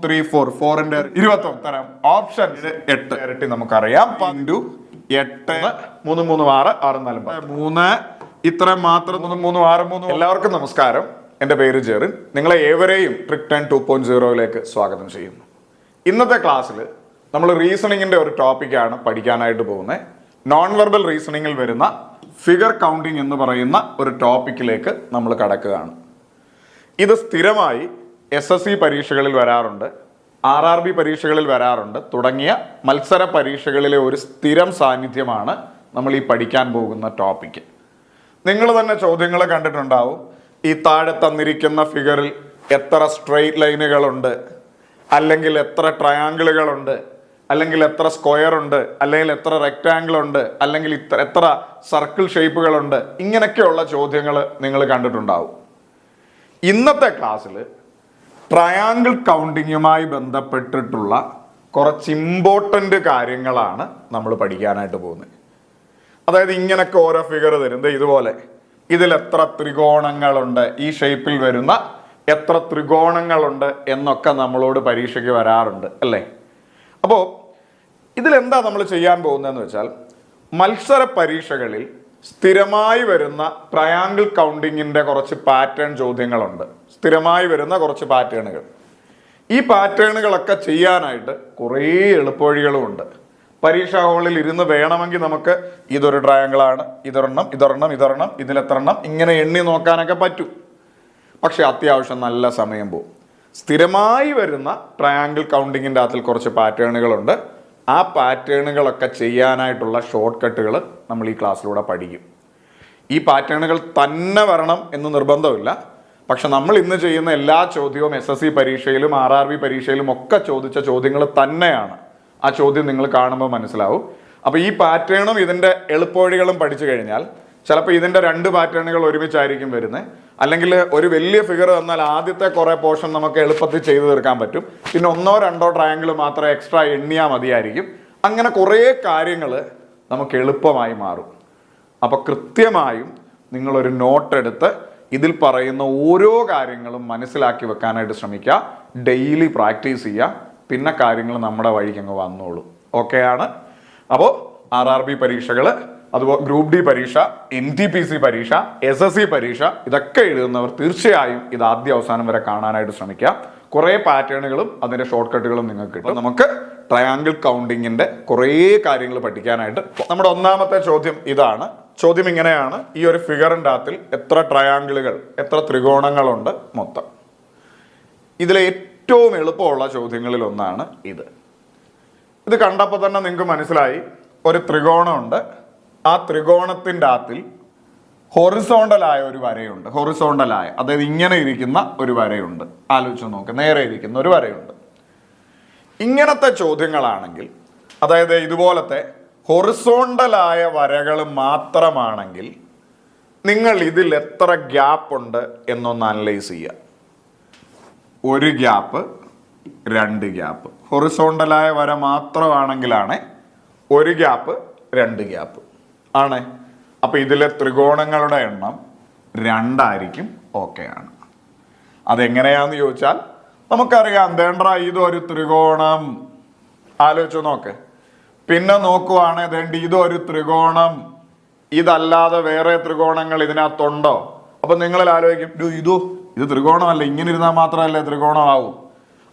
4ന്റെ 21 ഉത്തരം ഓപ്ഷൻ 8 ഇരട്ടി നമുക്കറിയാം. 8 3 3 6 6 4 3 ഇത്രയും മാത്രം 3 3 6 3. എല്ലാവർക്കും നമസ്കാരം. എൻ്റെ പേര് ജെറിൻ. നിങ്ങളെ ഏവരെയും ട്രിക് 10 2.0യിലേക്ക് സ്വാഗതം ചെയ്യുന്നു. ഇന്നത്തെ ക്ലാസ്സിൽ നമ്മൾ റീസണിങ്ങിന്റെ ഒരു ടോപ്പിക്കാണ് പഠിക്കാനായിട്ട് പോകുന്നത്. നോൺ വെർബൽ റീസണിങ്ങിൽ വരുന്ന ഫിഗർ കൗണ്ടിങ് എന്ന് പറയുന്ന ഒരു ടോപ്പിക്കിലേക്ക് നമ്മൾ കടക്കുകയാണ്. ഇത് സ്ഥിരമായി SSC പരീക്ഷകളിൽ വരാറുണ്ട്, RRB പരീക്ഷകളിൽ വരാറുണ്ട്, തുടങ്ങിയ മത്സര പരീക്ഷകളിലെ ഒരു സ്ഥിരം സാന്നിധ്യമാണ് നമ്മൾ ഈ പഠിക്കാൻ പോകുന്ന ടോപ്പിക്ക്. നിങ്ങൾ തന്നെ ചോദ്യങ്ങൾ കണ്ടിട്ടുണ്ടാവും. ഈ താഴെ തന്നിരിക്കുന്ന ഫിഗറിൽ എത്ര സ്ട്രെയിറ്റ് ലൈനുകളുണ്ട്, അല്ലെങ്കിൽ എത്ര ട്രയാങ്കിളുകളുണ്ട്, അല്ലെങ്കിൽ എത്ര സ്ക്വയർ ഉണ്ട്, അല്ലെങ്കിൽ എത്ര റെക്റ്റാങ്കിൾ ഉണ്ട്, അല്ലെങ്കിൽ എത്ര സർക്കിൾ ഷേപ്പുകളുണ്ട്, ഇങ്ങനെയൊക്കെയുള്ള ചോദ്യങ്ങൾ നിങ്ങൾ കണ്ടിട്ടുണ്ടാവും. ഇന്നത്തെ ക്ലാസ്സിൽ ട്രയാങ്കിൾ കൗണ്ടിങ്ങുമായി ബന്ധപ്പെട്ടിട്ടുള്ള കുറച്ച് ഇമ്പോർട്ടൻ്റ് കാര്യങ്ങളാണ് നമ്മൾ പഠിക്കാനായിട്ട് പോകുന്നത്. അതായത് ഇങ്ങനെയൊക്കെ ഓരോ ഫിഗർ തരും, ഇതുപോലെ ഇതിൽ എത്ര ത്രികോണങ്ങളുണ്ട്, ഈ ഷേപ്പിൽ വരുന്ന എത്ര ത്രികോണങ്ങളുണ്ട് എന്നൊക്കെ നമ്മളോട് പരീക്ഷയ്ക്ക് വരാറുണ്ട് അല്ലേ. അപ്പോൾ ഇതിലെന്താ നമ്മൾ ചെയ്യാൻ പോകുന്നതെന്ന് വെച്ചാൽ, മത്സര പരീക്ഷകളിൽ സ്ഥിരമായി വരുന്ന ട്രയാങ്കിൾ കൗണ്ടിങ്ങിൻ്റെ കുറച്ച് പാറ്റേൺ ചോദ്യങ്ങളുണ്ട്. സ്ഥിരമായി വരുന്ന കുറച്ച് പാറ്റേണുകൾ. ഈ പാറ്റേണുകളൊക്കെ ചെയ്യാനായിട്ട് കുറേ എളുപ്പവഴികളും ഉണ്ട്. പരീക്ഷാ ഹാളിൽ ഇരുന്ന് വേണമെങ്കിൽ നമുക്ക് ഇതൊരു ട്രയാങ്കിളാണ്, ഇതൊരെണ്ണം, ഇതിലെത്രണ്ണം ഇങ്ങനെ എണ്ണി നോക്കാനൊക്കെ പറ്റും. പക്ഷെ അത്യാവശ്യം നല്ല സമയം പോകും. സ്ഥിരമായി വരുന്ന ട്രയാങ്കിൾ കൗണ്ടിങ്ങിൻ്റെ അകത്തിൽ കുറച്ച് പാറ്റേണുകളുണ്ട്. ആ പാറ്റേണുകളൊക്കെ ചെയ്യാനായിട്ടുള്ള ഷോർട്ട് കട്ടുകൾ നമ്മൾ ഈ ക്ലാസ്സിലൂടെ പഠിക്കും. ഈ പാറ്റേണുകൾ തന്നെ വരണം എന്ന് നിർബന്ധമില്ല. പക്ഷെ നമ്മൾ ഇന്ന് ചെയ്യുന്ന എല്ലാ ചോദ്യവും SSC പരീക്ഷയിലും RRB പരീക്ഷയിലും ഒക്കെ ചോദിച്ച ചോദ്യങ്ങൾ തന്നെയാണ്. ആ ചോദ്യം നിങ്ങൾ കാണുമ്പോൾ മനസ്സിലാവും. അപ്പോൾ ഈ പാറ്റേണും ഇതിൻ്റെ എളുപ്പവഴികളും പഠിച്ചു കഴിഞ്ഞാൽ ചിലപ്പോൾ ഇതിൻ്റെ 2 പാറ്റേണുകൾ ഒരുമിച്ചായിരിക്കും വരുന്നത്. അല്ലെങ്കിൽ ഒരു വലിയ ഫിഗർ തന്നാൽ ആദ്യത്തെ കുറേ പോർഷൻ നമുക്ക് എളുപ്പത്തിൽ ചെയ്തു തീർക്കാൻ പറ്റും. പിന്നെ 1 2 ട്രയാങ്കിൾ മാത്രം എക്സ്ട്രാ എണ്ണിയാൽ മതിയായിരിക്കും. അങ്ങനെ കുറേ കാര്യങ്ങൾ നമുക്ക് എളുപ്പമായി മാറും. അപ്പോൾ കൃത്യമായും നിങ്ങളൊരു നോട്ട് എടുത്ത് ഇതിൽ പറയുന്ന ഓരോ കാര്യങ്ങളും മനസ്സിലാക്കി വെക്കാനായിട്ട് ശ്രമിക്കുക. ഡെയിലി പ്രാക്ടീസ് ചെയ്യുക. പിന്നെ കാര്യങ്ങൾ നമ്മുടെ വഴിക്ക് അങ്ങ് വന്നോളും. ഓക്കെയാണ്. അപ്പോൾ RRB പരീക്ഷകൾ, അതുപോലെ ഗ്രൂപ്പ് D പരീക്ഷ, NTPC പരീക്ഷ, SSC പരീക്ഷ ഇതൊക്കെ എഴുതുന്നവർ തീർച്ചയായും ഇത് ആദ്യ അവസാനം വരെ കാണാനായിട്ട് ശ്രമിക്കുക. കുറേ പാറ്റേണുകളും അതിൻ്റെ ഷോർട്ട് കട്ടുകളും നിങ്ങൾക്ക് കിട്ടും. നമുക്ക് ട്രയാങ്കിൾ കൗണ്ടിങ്ങിൻ്റെ കുറേ കാര്യങ്ങൾ പഠിക്കാനായിട്ട്. നമ്മുടെ ഒന്നാമത്തെ ചോദ്യം ഇതാണ്. ചോദ്യം ഇങ്ങനെയാണ്: ഈ ഒരു ഫിഗറിൻ്റെ അകത്തിൽ എത്ര ട്രയാങ്കിളുകൾ, എത്ര ത്രികോണങ്ങളുണ്ട് മൊത്തം? ഇതിലെ ഏറ്റവും എളുപ്പമുള്ള ചോദ്യങ്ങളിൽ ഒന്നാണ് ഇത്. ഇത് കണ്ടപ്പോൾ തന്നെ നിങ്ങൾക്ക് മനസ്സിലായി, ഒരു ത്രികോണമുണ്ട്. ആ ത്രികോണത്തിൻ്റെ അകത്തിൽ ഹൊറിസോണ്ടലായ ഒരു വരയുണ്ട്. ഹൊറിസോണ്ടലായ, അതായത് ഇങ്ങനെ ഇരിക്കുന്ന ഒരു വരയുണ്ട്. ആലോചിച്ച് നോക്ക്, നേരെ ഇരിക്കുന്ന ഒരു വരയുണ്ട്. ഇങ്ങനത്തെ ചോദ്യങ്ങളാണെങ്കിൽ, അതായത് ഇതുപോലത്തെ ഹൊറിസോണ്ടലായ വരകൾ മാത്രമാണെങ്കിൽ നിങ്ങൾ ഇതിൽ എത്ര ഗ്യാപ്പ് ഉണ്ട് എന്നൊന്ന് അനലൈസ് ചെയ്യുക. 1 ഗ്യാപ്പ്, 2 ഗ്യാപ്പ്. ഹൊറിസോണ്ടലായ വര മാത്രമാണെങ്കിലാണ് 1 ഗ്യാപ്പ്, 2 ഗ്യാപ്പ് ആണ്. അപ്പോൾ ഇതിലെ ത്രികോണങ്ങളുടെ എണ്ണം 2 ആയിരിക്കും. ഓക്കെയാണ്. അതെങ്ങനെയാന്ന് ചോദിച്ചാൽ നമുക്കറിയാം. വേണ്ട, ഇതൊരു ത്രികോണം. ആലോചിച്ച് നോക്ക്. പിന്നെ നോക്കുവാണെങ്കിൽ ഇതൊരു ത്രികോണം. ഇതല്ലാതെ വേറെ ത്രികോണങ്ങൾ ഇതിനകത്തുണ്ടോ? അപ്പൊ നിങ്ങളിൽ ആലോചിക്കും, ഇത് ത്രികോണമല്ല, ഇങ്ങനെ ഇരുന്നാൽ മാത്രമല്ലേ ത്രികോണമാവും.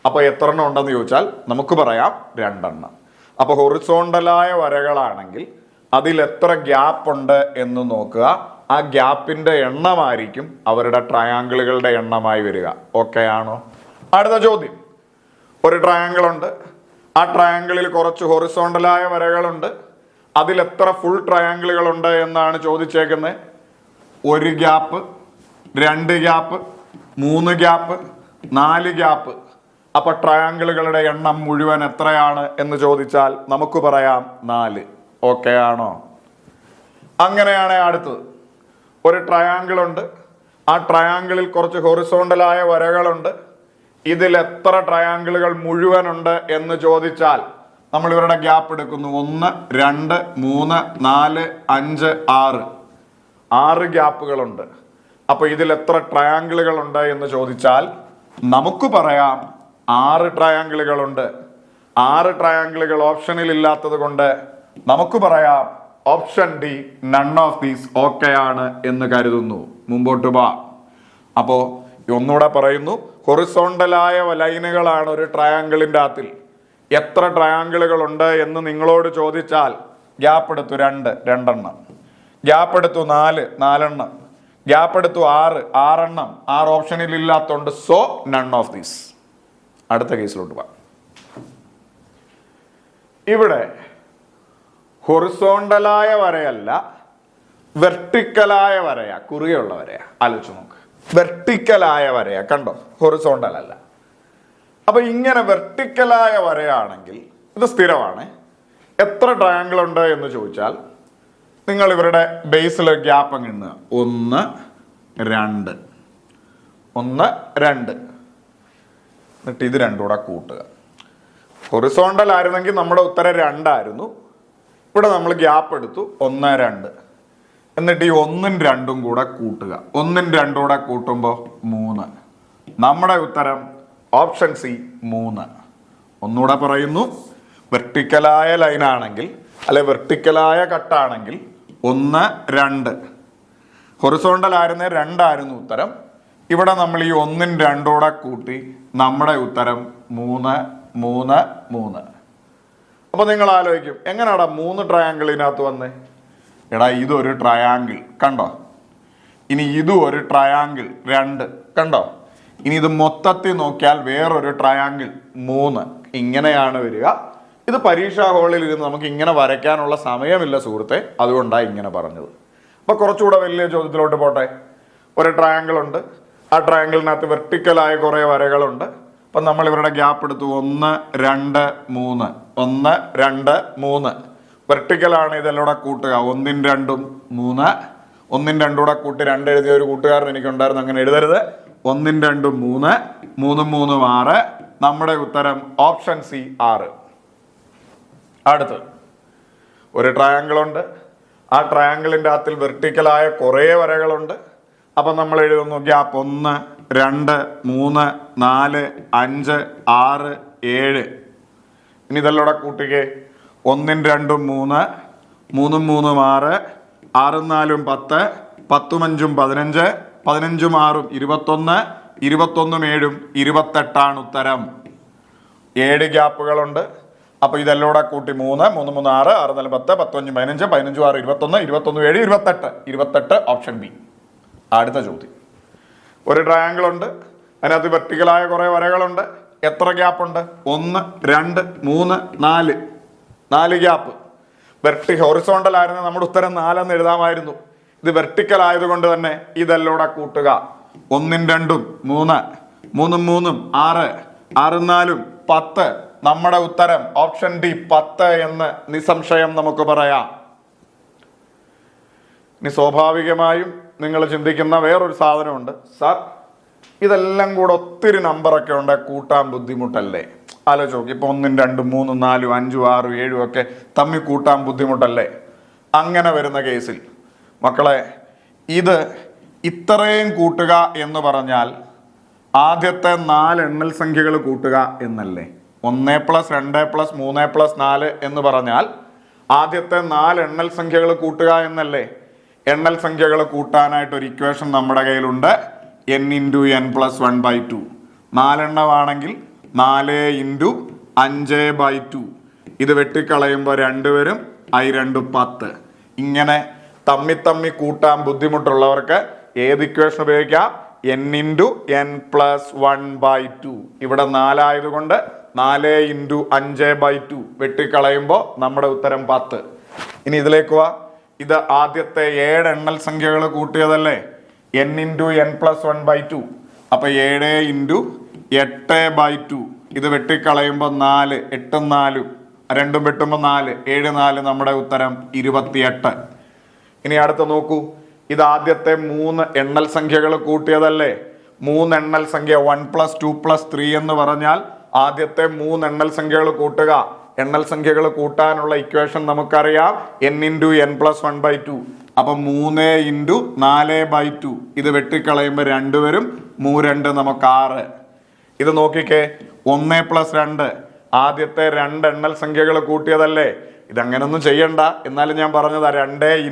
അപ്പൊ എത്ര എണ്ണം ഉണ്ടെന്ന് ചോദിച്ചാൽ നമുക്ക് പറയാം 2 എണ്ണം. അപ്പൊ ഹൊറിസോണ്ടലായ വരകളാണെങ്കിൽ അതിൽ എത്ര ഗ്യാപ്പ് ഉണ്ട് എന്ന് നോക്കുക. ആ ഗ്യാപ്പിന്റെ എണ്ണമായിരിക്കും അവരുടെ ട്രയാങ്കിളുകളുടെ എണ്ണമായി വരിക. ഓക്കെ ആണോ? അടുത്ത ചോദ്യം: ഒരു ട്രയാങ്കിൾ ഉണ്ട്. ആ ട്രയാങ്കിളിൽ കുറച്ച് ഹൊറിസോണ്ടലായ വരകളുണ്ട്. അതിൽ എത്ര ഫുൾ ട്രയാങ്കിളുകൾ ഉണ്ട് എന്നാണ് ചോദിച്ചേക്കുന്നത്. 1 ഗ്യാപ്പ്, 2 ഗ്യാപ്പ്, 3 ഗ്യാപ്പ്, 4 ഗ്യാപ്പ്. അപ്പൊ ട്രയാങ്കിളുകളുടെ എണ്ണം മുഴുവൻ എത്രയാണ് എന്ന് ചോദിച്ചാൽ നമുക്ക് പറയാം 4. ഓക്കെ ആണോ? അങ്ങനെയാണ് അടുത്തത്. ഒരു ട്രയാങ്കിൾ ഉണ്ട്. ആ ട്രയാങ്കിളിൽ കുറച്ച് ഹൊറിസോണ്ടലായ വരകളുണ്ട്. ഇതിൽ എത്ര ട്രയാങ്കിളുകൾ മുഴുവനുണ്ട് എന്ന് ചോദിച്ചാൽ നമ്മൾ ഇവരുടെ ഗ്യാപ്പ് എടുക്കുന്നു. 1 2 3 4 5 6. 6 ഗ്യാപ്പുകളുണ്ട്. അപ്പൊ ഇതിൽ എത്ര ട്രയാങ്കിളുകൾ ഉണ്ട് എന്ന് ചോദിച്ചാൽ നമുക്ക് പറയാം 6 ട്രയാങ്കിളുകളുണ്ട്. 6 ട്രയാങ്കിളുകൾ ഓപ്ഷനിൽ ഇല്ലാത്തത് കൊണ്ട് നമുക്ക് പറയാം option D none of these okay ആണ് എന്ന് കരുതുന്നു. മുമ്പോട്ട് പോവാ. അപ്പോ ഒന്നുകൂടെ പറയുന്നു, ഹൊറിസോണ്ടലായ ലൈനുകളാണ് ഒരു ട്രയാങ്കിളിൻ്റെ അകത്തിൽ. എത്ര ട്രയാങ്കിളുകൾ ഉണ്ട് എന്ന് നിങ്ങളോട് ചോദിച്ചാൽ ഗ്യാപ്പ് എടുത്തു 2 2എണ്ണം, ഗ്യാപ്പ് എടുത്തു 4 4എണ്ണം, ഗ്യാപ്പ് എടുത്തു 6 6എണ്ണം. 6 ഓപ്ഷനിൽ ഇല്ലാത്തതുകൊണ്ട് സോ നൺ ഓഫ് ദീസ്. അടുത്ത കേസിലോട്ട് പോവാം. ഇവിടെ ഹൊറിസോണ്ടലായ വരയല്ല, വെർട്ടിക്കലായ വരയാ, കുറുകെയുള്ള വരയാ. ആലോചിച്ച് നോക്ക്, വെർട്ടിക്കലായ വരയാ, കണ്ടോ, ഹൊറിസോണ്ടൽ അല്ല. അപ്പൊ ഇങ്ങനെ വെർട്ടിക്കലായ വരയാണെങ്കിൽ ഇത് സ്ഥിരമാണ്. എത്ര ട്രയാങ്കിൾ ഉണ്ട് എന്ന് ചോദിച്ചാൽ നിങ്ങൾ ഇവരുടെ ബേസിൽ ഗ്യാപ്പ് അങ്ങ് ഇടുക. 1 2 1 2, എന്നിട്ട് ഇത് രണ്ടും കൂടെ കൂട്ടുക. ഹൊറിസോണ്ടൽ ആയിരുന്നെങ്കിൽ നമ്മുടെ ഉത്തരം 2 ആയിരുന്നു. ഇവിടെ നമ്മൾ ഗ്യാപ്പ് എടുത്തു 1 2, എന്നിട്ട് ഈ 1ഉം 2ഉം കൂടെ കൂട്ടുക. 1ഉം 2ഉം കൂടെ കൂട്ടുമ്പോൾ 3. നമ്മുടെ ഉത്തരം ഓപ്ഷൻ സി 3. ഒന്നുകൂടെ പറയുന്നു, വെർട്ടിക്കലായ ലൈനാണെങ്കിൽ അല്ലെ വെർട്ടിക്കലായ കട്ടാണെങ്കിൽ 1 2, ഹൊറിസോണ്ടൽ ആയിരുന്നേ 2 ആയിരുന്നു ഉത്തരം. ഇവിടെ നമ്മൾ ഈ 1ഉം 2ഉം കൂടെ കൂട്ടി നമ്മുടെ ഉത്തരം 3 3 3. അപ്പൊ നിങ്ങൾ ആലോചിക്കും, എങ്ങനെയാടാ 3 ട്രയാങ്കിളിനകത്ത് വന്നേ? എടാ ഇതൊരു ട്രയാങ്കിൾ, കണ്ടോ. ഇനി ഇതും ഒരു ട്രയാങ്കിൾ 2, കണ്ടോ. ഇനി ഇത് മൊത്തത്തിൽ നോക്കിയാൽ വേറൊരു ട്രയാങ്കിൾ 3. ഇങ്ങനെയാണ് വരിക. ഇത് പരീക്ഷാ ഹാളിൽ ഇരുന്ന് നമുക്ക് ഇങ്ങനെ വരയ്ക്കാനുള്ള സമയമില്ല സുഹൃത്തെ, അതുകൊണ്ടാണ് ഇങ്ങനെ പറഞ്ഞത്. അപ്പൊ കുറച്ചുകൂടെ വലിയ ചോദ്യത്തിലോട്ട് പോട്ടെ. ഒരു ട്രയാങ്കിൾ ഉണ്ട്, ആ ട്രയാങ്കിളിനകത്ത് വെർട്ടിക്കലായ കുറെ വരകളുണ്ട്. അപ്പൊ നമ്മൾ ഇവരുടെ ഗ്യാപ്പ് എടുത്തു 1 2 3 1 2 3. വെർട്ടിക്കലാണ്, ഇതെല്ലാം കൂടെ കൂട്ടുക. 1ഉം 2ഉം 3, 1ഉം 2ഉം കൂടെ കൂട്ടി 2 എഴുതിയ ഒരു കൂട്ടുകാരൻ എനിക്കുണ്ടായിരുന്നു, അങ്ങനെ എഴുതരുത്. 1ഉം 2ഉം 3, 3ഉം 3ഉം 6. നമ്മുടെ ഉത്തരം ഓപ്ഷൻ സി 6. അടുത്ത് ഒരു ട്രയാങ്കിൾ ഉണ്ട്, ആ ട്രയാങ്കിളിൻ്റെ അകത്തിൽ വെർട്ടിക്കലായ കുറേ വരകളുണ്ട്. അപ്പം നമ്മൾ എഴുതുന്നു ഗ്യാപ്പ് 1 2 3 4 5 6 7. ഇനി ഇതെല്ലാം കൂടെ കൂട്ടിക്കേ. 1ഉം 2ഉം 3, 3ഉം 3ഉം 6, 6ഉം 4ഉം 10, 10ഉം 5ഉം 15, 15ഉം 6ഉം 21, 21ഉം 7ഉം 28 ഉത്തരം. 7 ഗ്യാപ്പുകളുണ്ട്. അപ്പൊ ഇതെല്ലാം കൂടെ കൂട്ടി 3 3 3 6 6 4 10 10 5 15 15 6 21 21 7 28 28 ഓപ്ഷൻ ബി. അടുത്ത ചോദ്യം. ഒരു ട്രയാങ്കിൾ ഉണ്ട്, അതിനകത്ത് വെർട്ടിക്കലായ കുറെ വരകളുണ്ട്. എത്ര ഗ്യാപ്പ് ഉണ്ട്? 1 2 3 4 4 ഗ്യാപ്പ്. ഹൊറിസോണ്ടൽ ആയിരുന്നു നമ്മുടെ ഉത്തരം 4 എന്ന് എഴുതാമായിരുന്നു. ഇത് വെർട്ടിക്കൽ ആയതുകൊണ്ട് തന്നെ ഇതെല്ലാം കൂടെ കൂട്ടുക. 1ഉം 2ഉം 3, 3ഉം 3ഉം 6, 6ഉം 4ഉം 10. നമ്മുടെ ഉത്തരം ഓപ്ഷൻ ഡി 10 എന്ന് നിസ്സംശയം നമുക്ക് പറയാം. ഇനി സ്വാഭാവികമായും നിങ്ങൾ ചിന്തിക്കുന്ന വേറൊരു സാധനമുണ്ട്, സാർ ഇതെല്ലാം കൂടെ ഒത്തിരി നമ്പറൊക്കെ ഉണ്ട്, കൂട്ടാൻ ബുദ്ധിമുട്ടല്ലേ? ആലോചിച്ച് നോക്കി. ഇപ്പൊ 1ഉം 2ഉം 3ഉം 4ഉം 5ഉം 6ഉം 7ഉം ഒക്കെ തമ്മിൽ കൂട്ടാൻ ബുദ്ധിമുട്ടല്ലേ? അങ്ങനെ വരുന്ന കേസിൽ മക്കളെ ഇത് ഇത്രയും കൂട്ടുക എന്ന് പറഞ്ഞാൽ ആദ്യത്തെ 4 എണ്ണൽ സംഖ്യകൾ കൂട്ടുക എന്നല്ലേ? 1 + 2 + 3 + 4 എന്ന് പറഞ്ഞാൽ ആദ്യത്തെ 4 എണ്ണൽ സംഖ്യകൾ കൂട്ടുക എന്നല്ലേ? എണ്ണൽ സംഖ്യകൾ കൂട്ടാനായിട്ട് ഒരു ഇക്വേഷൻ നമ്മുടെ കയ്യിലുണ്ട്, n × n + 1/2. 4 എണ്ണമാണെങ്കിൽ 4 × 5/2. ഇത് വെട്ടിക്കളയുമ്പോൾ 2 വരും, i2 10. ഇങ്ങനെ തമ്മി കൂട്ടാൻ ബുദ്ധിമുട്ടുള്ളവർക്ക് ഏത് ഇക്വേഷൻ ഉപയോഗിക്കാം? n × n + 1/2. ഇവിടെ 4 ആയതുകൊണ്ട് 4 × 5/2 വെട്ടിക്കളയുമ്പോൾ നമ്മുടെ ഉത്തരം 10. ഇനി ഇതിലേക്ക് വാ. ഇത് ആദ്യത്തെ 7 എണ്ണൽ സംഖ്യകൾ കൂട്ടിയതല്ലേ? n × n + 1/2. അപ്പൊ 7 × 8/2. ഇത് വെട്ടിക്കളയുമ്പോൾ 4, 8 4, 2 വെട്ടുമ്പോൾ 4, 7 4. നമ്മുടെ ഉത്തരം 28. ഇനി അടുത്ത് നോക്കൂ. ഇത് ആദ്യത്തെ 3 എണ്ണൽ സംഖ്യകൾ കൂട്ടിയതല്ലേ? 3 എണ്ണൽ സംഖ്യ 1 + 2 + 3 എന്ന് പറഞ്ഞാൽ ആദ്യത്തെ 3 എണ്ണൽ സംഖ്യകൾ കൂട്ടുക. എണ്ണൽ സംഖ്യകൾ കൂട്ടാനുള്ള ഇക്വേഷൻ നമുക്കറിയാം, n × n + 1/2. അപ്പൊ 3 × 4/2. ഇത് വെട്ടിക്കളയുമ്പോൾ 2 വരും, 3 2 നമുക്ക് 6. ഇത് നോക്കിക്കേ, 1+2 ആദ്യത്തെ 2 എണ്ണൽ സംഖ്യകൾ കൂട്ടിയതല്ലേ. ഇതങ്ങനൊന്നും ചെയ്യണ്ട, എന്നാലും ഞാൻ പറഞ്ഞതാ 2 ×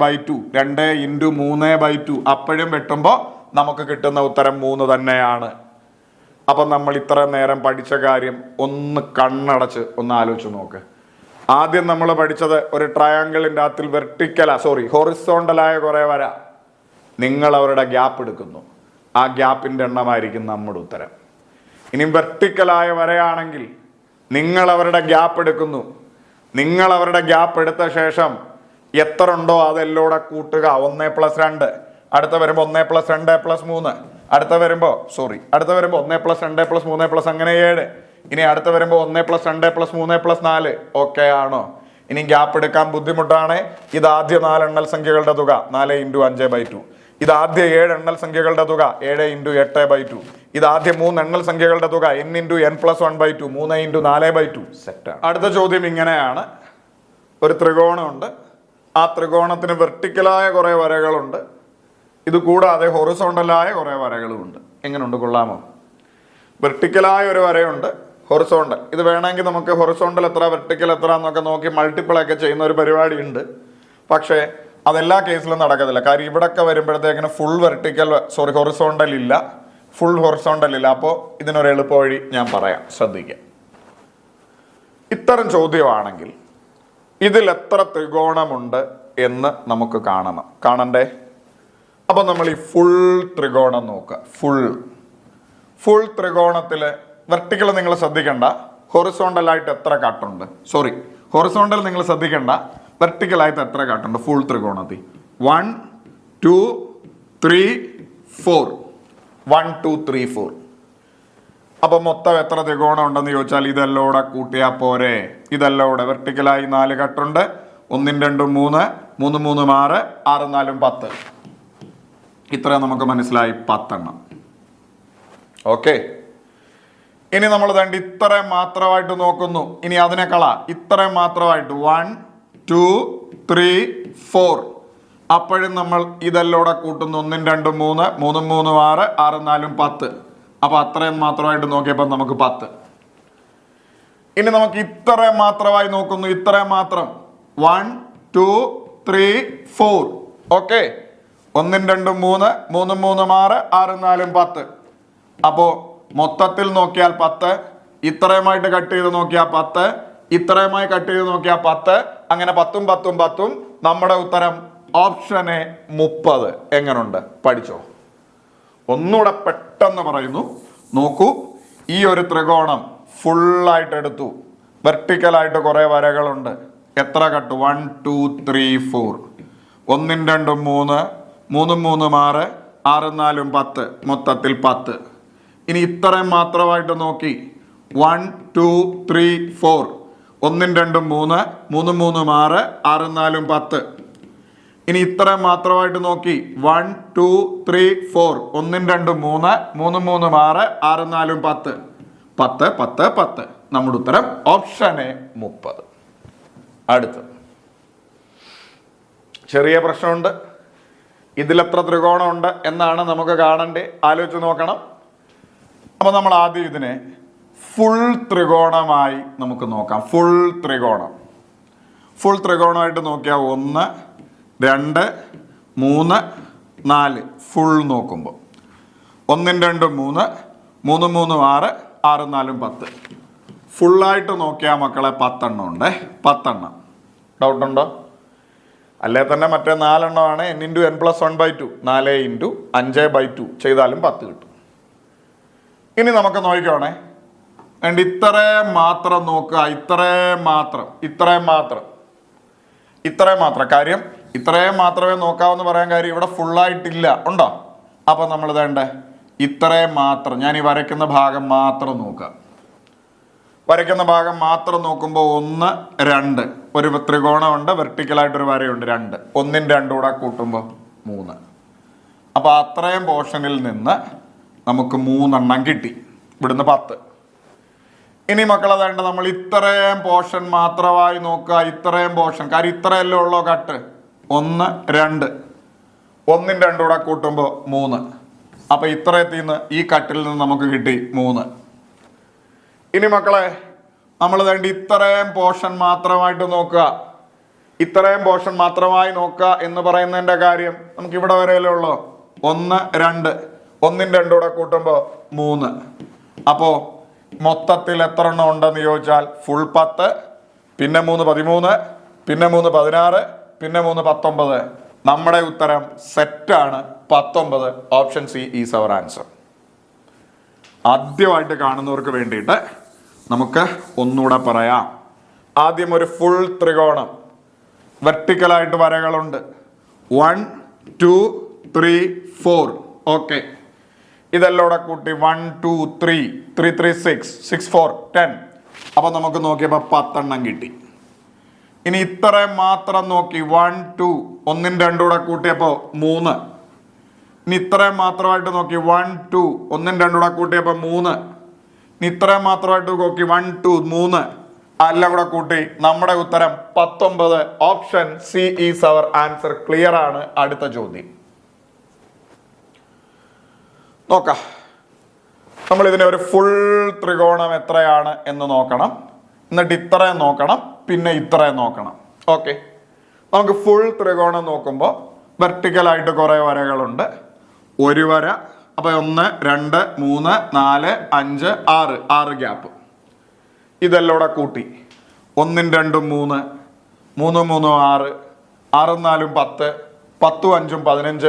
3/2, 2 × 3/2. അപ്പോഴും വെട്ടുമ്പോൾ നമുക്ക് കിട്ടുന്ന ഉത്തരം 3 തന്നെയാണ്. അപ്പം നമ്മൾ ഇത്ര നേരം പഠിച്ച കാര്യം ഒന്ന് കണ്ണടച്ച് ഒന്ന് ആലോചിച്ച് നോക്ക്. ആദ്യം നമ്മൾ പഠിച്ചത് ഒരു ട്രയാങ്കിളിൻ്റെ അകത്തിൽ ഹൊറിസോണ്ടലായ കുറേ വര, നിങ്ങൾ അവരുടെ ഗ്യാപ്പ് എടുക്കുന്നു, ആ ഗ്യാപ്പിൻ്റെ എണ്ണമായിരിക്കും നമ്മുടെ ഉത്തരം. ഇനി വെർട്ടിക്കലായ വരയാണെങ്കിൽ നിങ്ങൾ അവരുടെ ഗ്യാപ്പ് എടുക്കുന്നു, നിങ്ങൾ അവരുടെ ഗ്യാപ്പ് എടുത്ത ശേഷം എത്ര ഉണ്ടോ അതെല്ലാം കൂട്ടുക. 1+2, അടുത്ത വരുമ്പോൾ 1+2+3, അടുത്ത വരുമ്പോൾ 1+2+3+ അങ്ങനെ 7. ഇനി അടുത്ത വരുമ്പോൾ 1+2+3+4. ഓക്കെ ആണോ? ഇനി ഗ്യാപ്പ് എടുക്കാൻ ബുദ്ധിമുട്ടാണ്. ഇത് ആദ്യ 4 എണ്ണൽ സംഖ്യകളുടെ തുക 4 × 5/2. ഇത് ആദ്യ 7 എണ്ണൽ സംഖ്യകളുടെ തുക 7 × 8/2. ഇത് ആദ്യ 3 എണ്ണൽ സംഖ്യകളുടെ തുക n × n+1/2, 3 × 4/2. സെറ്റാണ്. അടുത്ത ചോദ്യം ഇങ്ങനെയാണ്. ഒരു ത്രികോണമുണ്ട്, ആ ത്രികോണത്തിന് വെർട്ടിക്കലായ കുറേ വരകളുണ്ട്, ഇത് കൂടാതെ ഹൊറിസോണ്ടലായ കുറേ വരകളുമുണ്ട്. എങ്ങനെയുണ്ട്, കൊള്ളാമോ? വെർട്ടിക്കലായ ഒരു വരയുണ്ട്, ഹൊറിസോണ്ടൽ. ഇത് വേണമെങ്കിൽ നമുക്ക് ഹൊറിസോണ്ടൽ എത്ര വെർട്ടിക്കൽ എത്ര എന്നൊക്കെ നോക്കി മൾട്ടിപ്പിൾ ഒക്കെ ചെയ്യുന്ന ഒരു പരിപാടി ഉണ്ട്. പക്ഷേ അതെല്ലാ കേസിലും നടക്കത്തില്ല. കാര്യം ഇവിടൊക്കെ വരുമ്പോഴത്തേക്കിന് ഹൊറിസോണ്ടൽ ഇല്ല, ഫുൾ ഹൊറിസോണ്ടൽ ഇല്ല. അപ്പോൾ ഇതിനൊരു എളുപ്പ വഴി ഞാൻ പറയാം, ശ്രദ്ധിക്കാം. ഇത്തരം ചോദ്യമാണെങ്കിൽ ഇതിൽ എത്ര ത്രികോണമുണ്ട് എന്ന് നമുക്ക് കാണണ്ടേ? അപ്പൊ നമ്മൾ ഈ ഫുൾ ത്രികോണം നോക്കുക. ഫുൾ ത്രികോണത്തിൽ വെർട്ടിക്കൽ നിങ്ങൾ ശ്രദ്ധിക്കണ്ട, ഹൊറിസോണ്ടലായിട്ട് എത്ര കട്ടുണ്ട്. ഹൊറിസോണ്ടൽ നിങ്ങൾ ശ്രദ്ധിക്കണ്ട, വെർട്ടിക്കലായിട്ട് എത്ര കട്ടുണ്ട് ഫുൾ ത്രികോണത്തിൽ. 1 2 3 4. 1 2 3 4. അപ്പൊ മൊത്തം എത്ര ത്രികോണം ഉണ്ടെന്ന് ചോദിച്ചാൽ ഇതെല്ലാം കൂട്ടിയാൽ പോരെ. ഇതെല്ലാം വെർട്ടിക്കലായി 4 കട്ടുണ്ട്. 1 2 3 3 3 6 6 4 10. ഇത്ര നമുക്ക് മനസ്സിലായി, 10 എണ്ണം. ഓക്കെ, ഇനി നമ്മൾ വേണ്ടി ഇത്രയും മാത്രമായിട്ട് നോക്കുന്നു. ഇനി അതിനെ ഇത്രയും മാത്രമായിട്ട് 1 2 3 4. അപ്പോഴും നമ്മൾ ഇതെല്ലാം കൂട്ടുന്നു. 1 2 3 3 3 6 6 4 10. അപ്പൊ അത്രയും മാത്രമായിട്ട് നോക്കിയപ്പോൾ നമുക്ക് 10. ഇനി നമുക്ക് ഇത്രയും മാത്രമായി നോക്കുന്നു, ഇത്രയും മാത്രം 1 2 3 4. ഓക്കെ, 1 2 3 3 3 6 6 4 10. അപ്പോ മൊത്തത്തിൽ നോക്കിയാൽ 10, ഇത്രയുമായിട്ട് കട്ട് ചെയ്ത് നോക്കിയാൽ 10, ഇത്രയുമായി കട്ട് ചെയ്ത് നോക്കിയാൽ 10. അങ്ങനെ 10 10 10. നമ്മുടെ ഉത്തരം ഓപ്ഷൻ എ 30. എങ്ങനുണ്ട്, പഠിച്ചോ? ഒന്നുകൂടെ പെട്ടെന്ന് പറയുന്നു, നോക്കൂ. ഈ ഒരു ത്രികോണം ഫുള്ളായിട്ട് എടുത്തു, വെർട്ടിക്കലായിട്ട് കുറേ വരകളുണ്ട്. എത്ര കട്ട്? 1 2 3 4. 1 2 3 3 3 6 6 4 10. മൊത്തത്തിൽ 10. ഇനി ഇത്രയും മാത്രമായിട്ട് നോക്കി 1 2 3 4. 1 2 3 3 3 6 6 4 10. ഇനി ഇത്രയും മാത്രമായിട്ട് നോക്കി 1 2 3 4. 1 2 3 3 3 6 6 4 10. 10 10 10. നമ്മുടെ ഉത്തരം ഓപ്ഷൻ എ 30. അടുത്ത് ചെറിയ പ്രശ്നമുണ്ട്. ഇതിലെത്ര ത്രികോണമുണ്ട് എന്നാണ് നമുക്ക് കാണണ്ടേ, ആലോചിച്ച് നോക്കണം. അപ്പൊ നമ്മൾ ആദ്യം ഇതിനെ ഫുൾ ത്രികോണമായി നമുക്ക് നോക്കാം. ഫുൾ ത്രികോണമായിട്ട് നോക്കിയാൽ 1 2 3 4. ഫുൾ നോക്കുമ്പോൾ 1 2 3 3 3 6 6 4 10. ഫുള്ളായിട്ട് നോക്കിയാൽ മക്കളെ 10 എണ്ണം ഉണ്ട്. 10 എണ്ണം. ഡൗട്ടുണ്ടോ? അല്ലേ തന്നെ മറ്റേ 4 എണ്ണമാണ് n × n+1/2. 4 × 5/2 ചെയ്താലും 10 കിട്ടും. ഇനി നമുക്ക് നോക്കിക്കോണേ, വേണ്ട ഇത്രയും മാത്രം നോക്കുക. ഇത്രയും മാത്രം കാര്യം, ഇത്രയും മാത്രമേ നോക്കാവെന്ന് പറയാൻ കാര്യം ഇവിടെ ഫുള്ളായിട്ടില്ല, ഉണ്ടോ? അപ്പൊ നമ്മൾ വേണ്ട ഇത്രയും മാത്രം, ഞാൻ ഈ വരയ്ക്കുന്ന ഭാഗം മാത്രം നോക്കുക. വരയ്ക്കുന്ന ഭാഗം മാത്രം നോക്കുമ്പോൾ 1 2 ഒരു ത്രികോണമുണ്ട്, വെർട്ടിക്കലായിട്ടൊരു വരയുണ്ട് 2. 1 2 കൂടെ കൂട്ടുമ്പോൾ 3. അപ്പൊ അത്രയും പോർഷനിൽ നിന്ന് നമുക്ക് 3 എണ്ണം കിട്ടി. ഇവിടുന്ന് 10. ഇനി മക്കളെ വേണ്ട നമ്മൾ ഇത്രയും പോർഷൻ മാത്രമായി നോക്കുക. ഇത്രയും പോർഷൻ, കാര്യം ഇത്രയല്ലേ ഉള്ളോ കട്ട്. 1 2 1 2 കൂടെ കൂട്ടുമ്പോൾ 3. അപ്പൊ ഇത്രയത്തിൽ നിന്ന് ഈ കട്ടിൽ നിന്ന് നമുക്ക് കിട്ടി 3. ഇനി മക്കളെ നമ്മൾ വേണ്ടി ഇത്രയും പോർഷൻ മാത്രമായിട്ട് നോക്കുക. ഇത്രയും പോർഷൻ മാത്രമായി നോക്കുക എന്ന് പറയുന്നതിന്റെ കാര്യം നമുക്ക് ഇവിടെ വരെയല്ലേ ഉള്ളൂ. 1 2 1 2 കൂടെ കൂട്ടുമ്പോൾ 3. അപ്പോ മൊത്തത്തിൽ എത്ര എണ്ണം ഉണ്ടെന്ന് ചോദിച്ചാൽ ഫുൾ 10, പിന്നെ 3 13, പിന്നെ 3 16, പിന്നെ 3 19. നമ്മുടെ ഉത്തരം സെറ്റാണ് 19. Option C is our answer. ആദ്യമായിട്ട് കാണുന്നവർക്ക് വേണ്ടിയിട്ട് നമുക്ക് ഒന്നുകൂടെ പറയാം. ആദ്യം ഒരു ഫുൾ ത്രികോണം, വെർട്ടിക്കലായിട്ട് വരകളുണ്ട്. 1 2 3 4. ഓക്കെ, ഇതെല്ലാം കൂട്ടി 1 2 3 3 3 6 6 4 10. അപ്പൊ നമുക്ക് നോക്കിയപ്പോ 10 എണ്ണം കിട്ടി. ഇനി ഇത്രയും മാത്രം നോക്കി 1 2 1 2 കൂടെ കൂട്ടിയപ്പോ 3. ഇനി ഇത്രയും മാത്രമായിട്ട് നോക്കി 1 2 1 2 കൂടെ കൂട്ടിയപ്പോ 3. ഇനി ഇത്രയും മാത്രമായിട്ട് നോക്കി 1 2 3. എല്ലാം കൂടെ കൂട്ടി നമ്മുടെ ഉത്തരം 19. Option C is our answer. Clear ആണ്. അടുത്ത ചോദ്യം നോക്കാം. നമ്മൾ ഇതിനെ ഒരു ഫുൾ ത്രികോണം എത്രയാണ് എന്ന് നോക്കണം. എന്നിട്ട് ഇത്രയും നോക്കണം, പിന്നെ ഇത്രയും നോക്കണം. ഓക്കെ, നമുക്ക് ഫുൾ ത്രികോണം നോക്കുമ്പോൾ വെർട്ടിക്കലായിട്ട് കുറേ വരകളുണ്ട്. ഒരു വര, അപ്പൊ 1 2 3 4 5 6 6 ഗ്യാപ്പ്. ഇതെല്ലാം കൂടെ കൂട്ടി 1 2 3 3 3 6 6 4 10 10 5 15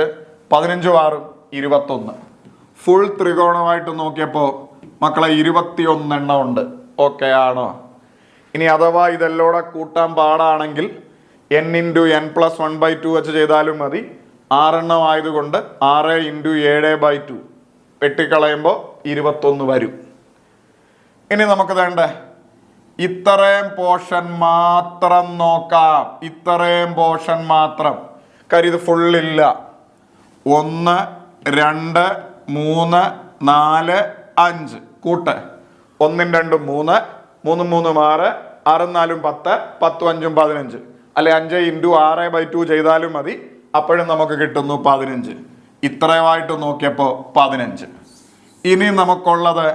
15 6 21. ഫുൾ ത്രികോണമായിട്ട് നോക്കിയപ്പോൾ മക്കളെ 21 എണ്ണം ഉണ്ട്. ഓക്കെ ആണോ? ഇനി അഥവാ ഇതെല്ലാം കൂടെ കൂട്ടാൻ പാടാണെങ്കിൽ n × n+1/2 വെച്ച് ചെയ്താലും മതി. 6 എണ്ണം ആയതുകൊണ്ട് 6 × 7/2 വെട്ടിക്കളയുമ്പോൾ 21 വരും. ഇനി നമുക്ക് വേണ്ടേ ഇത്രയും പോർഷൻ മാത്രം നോക്കാം. ഇത്രയും പോർഷൻ മാത്രം, കാര്യം ഇത് ഫുള്ളില്ല. 1 2 3 4 5 കൂട്ട് 1 2 3 3 3 6 6 4 10 10 5 15. അല്ലെ 5 × 6/2 ചെയ്താലും മതി. അപ്പോഴും നമുക്ക് കിട്ടുന്നു 15. ഇത്രയുമായിട്ട് നോക്കിയപ്പോൾ 15. ഇനി നമുക്കുള്ളത്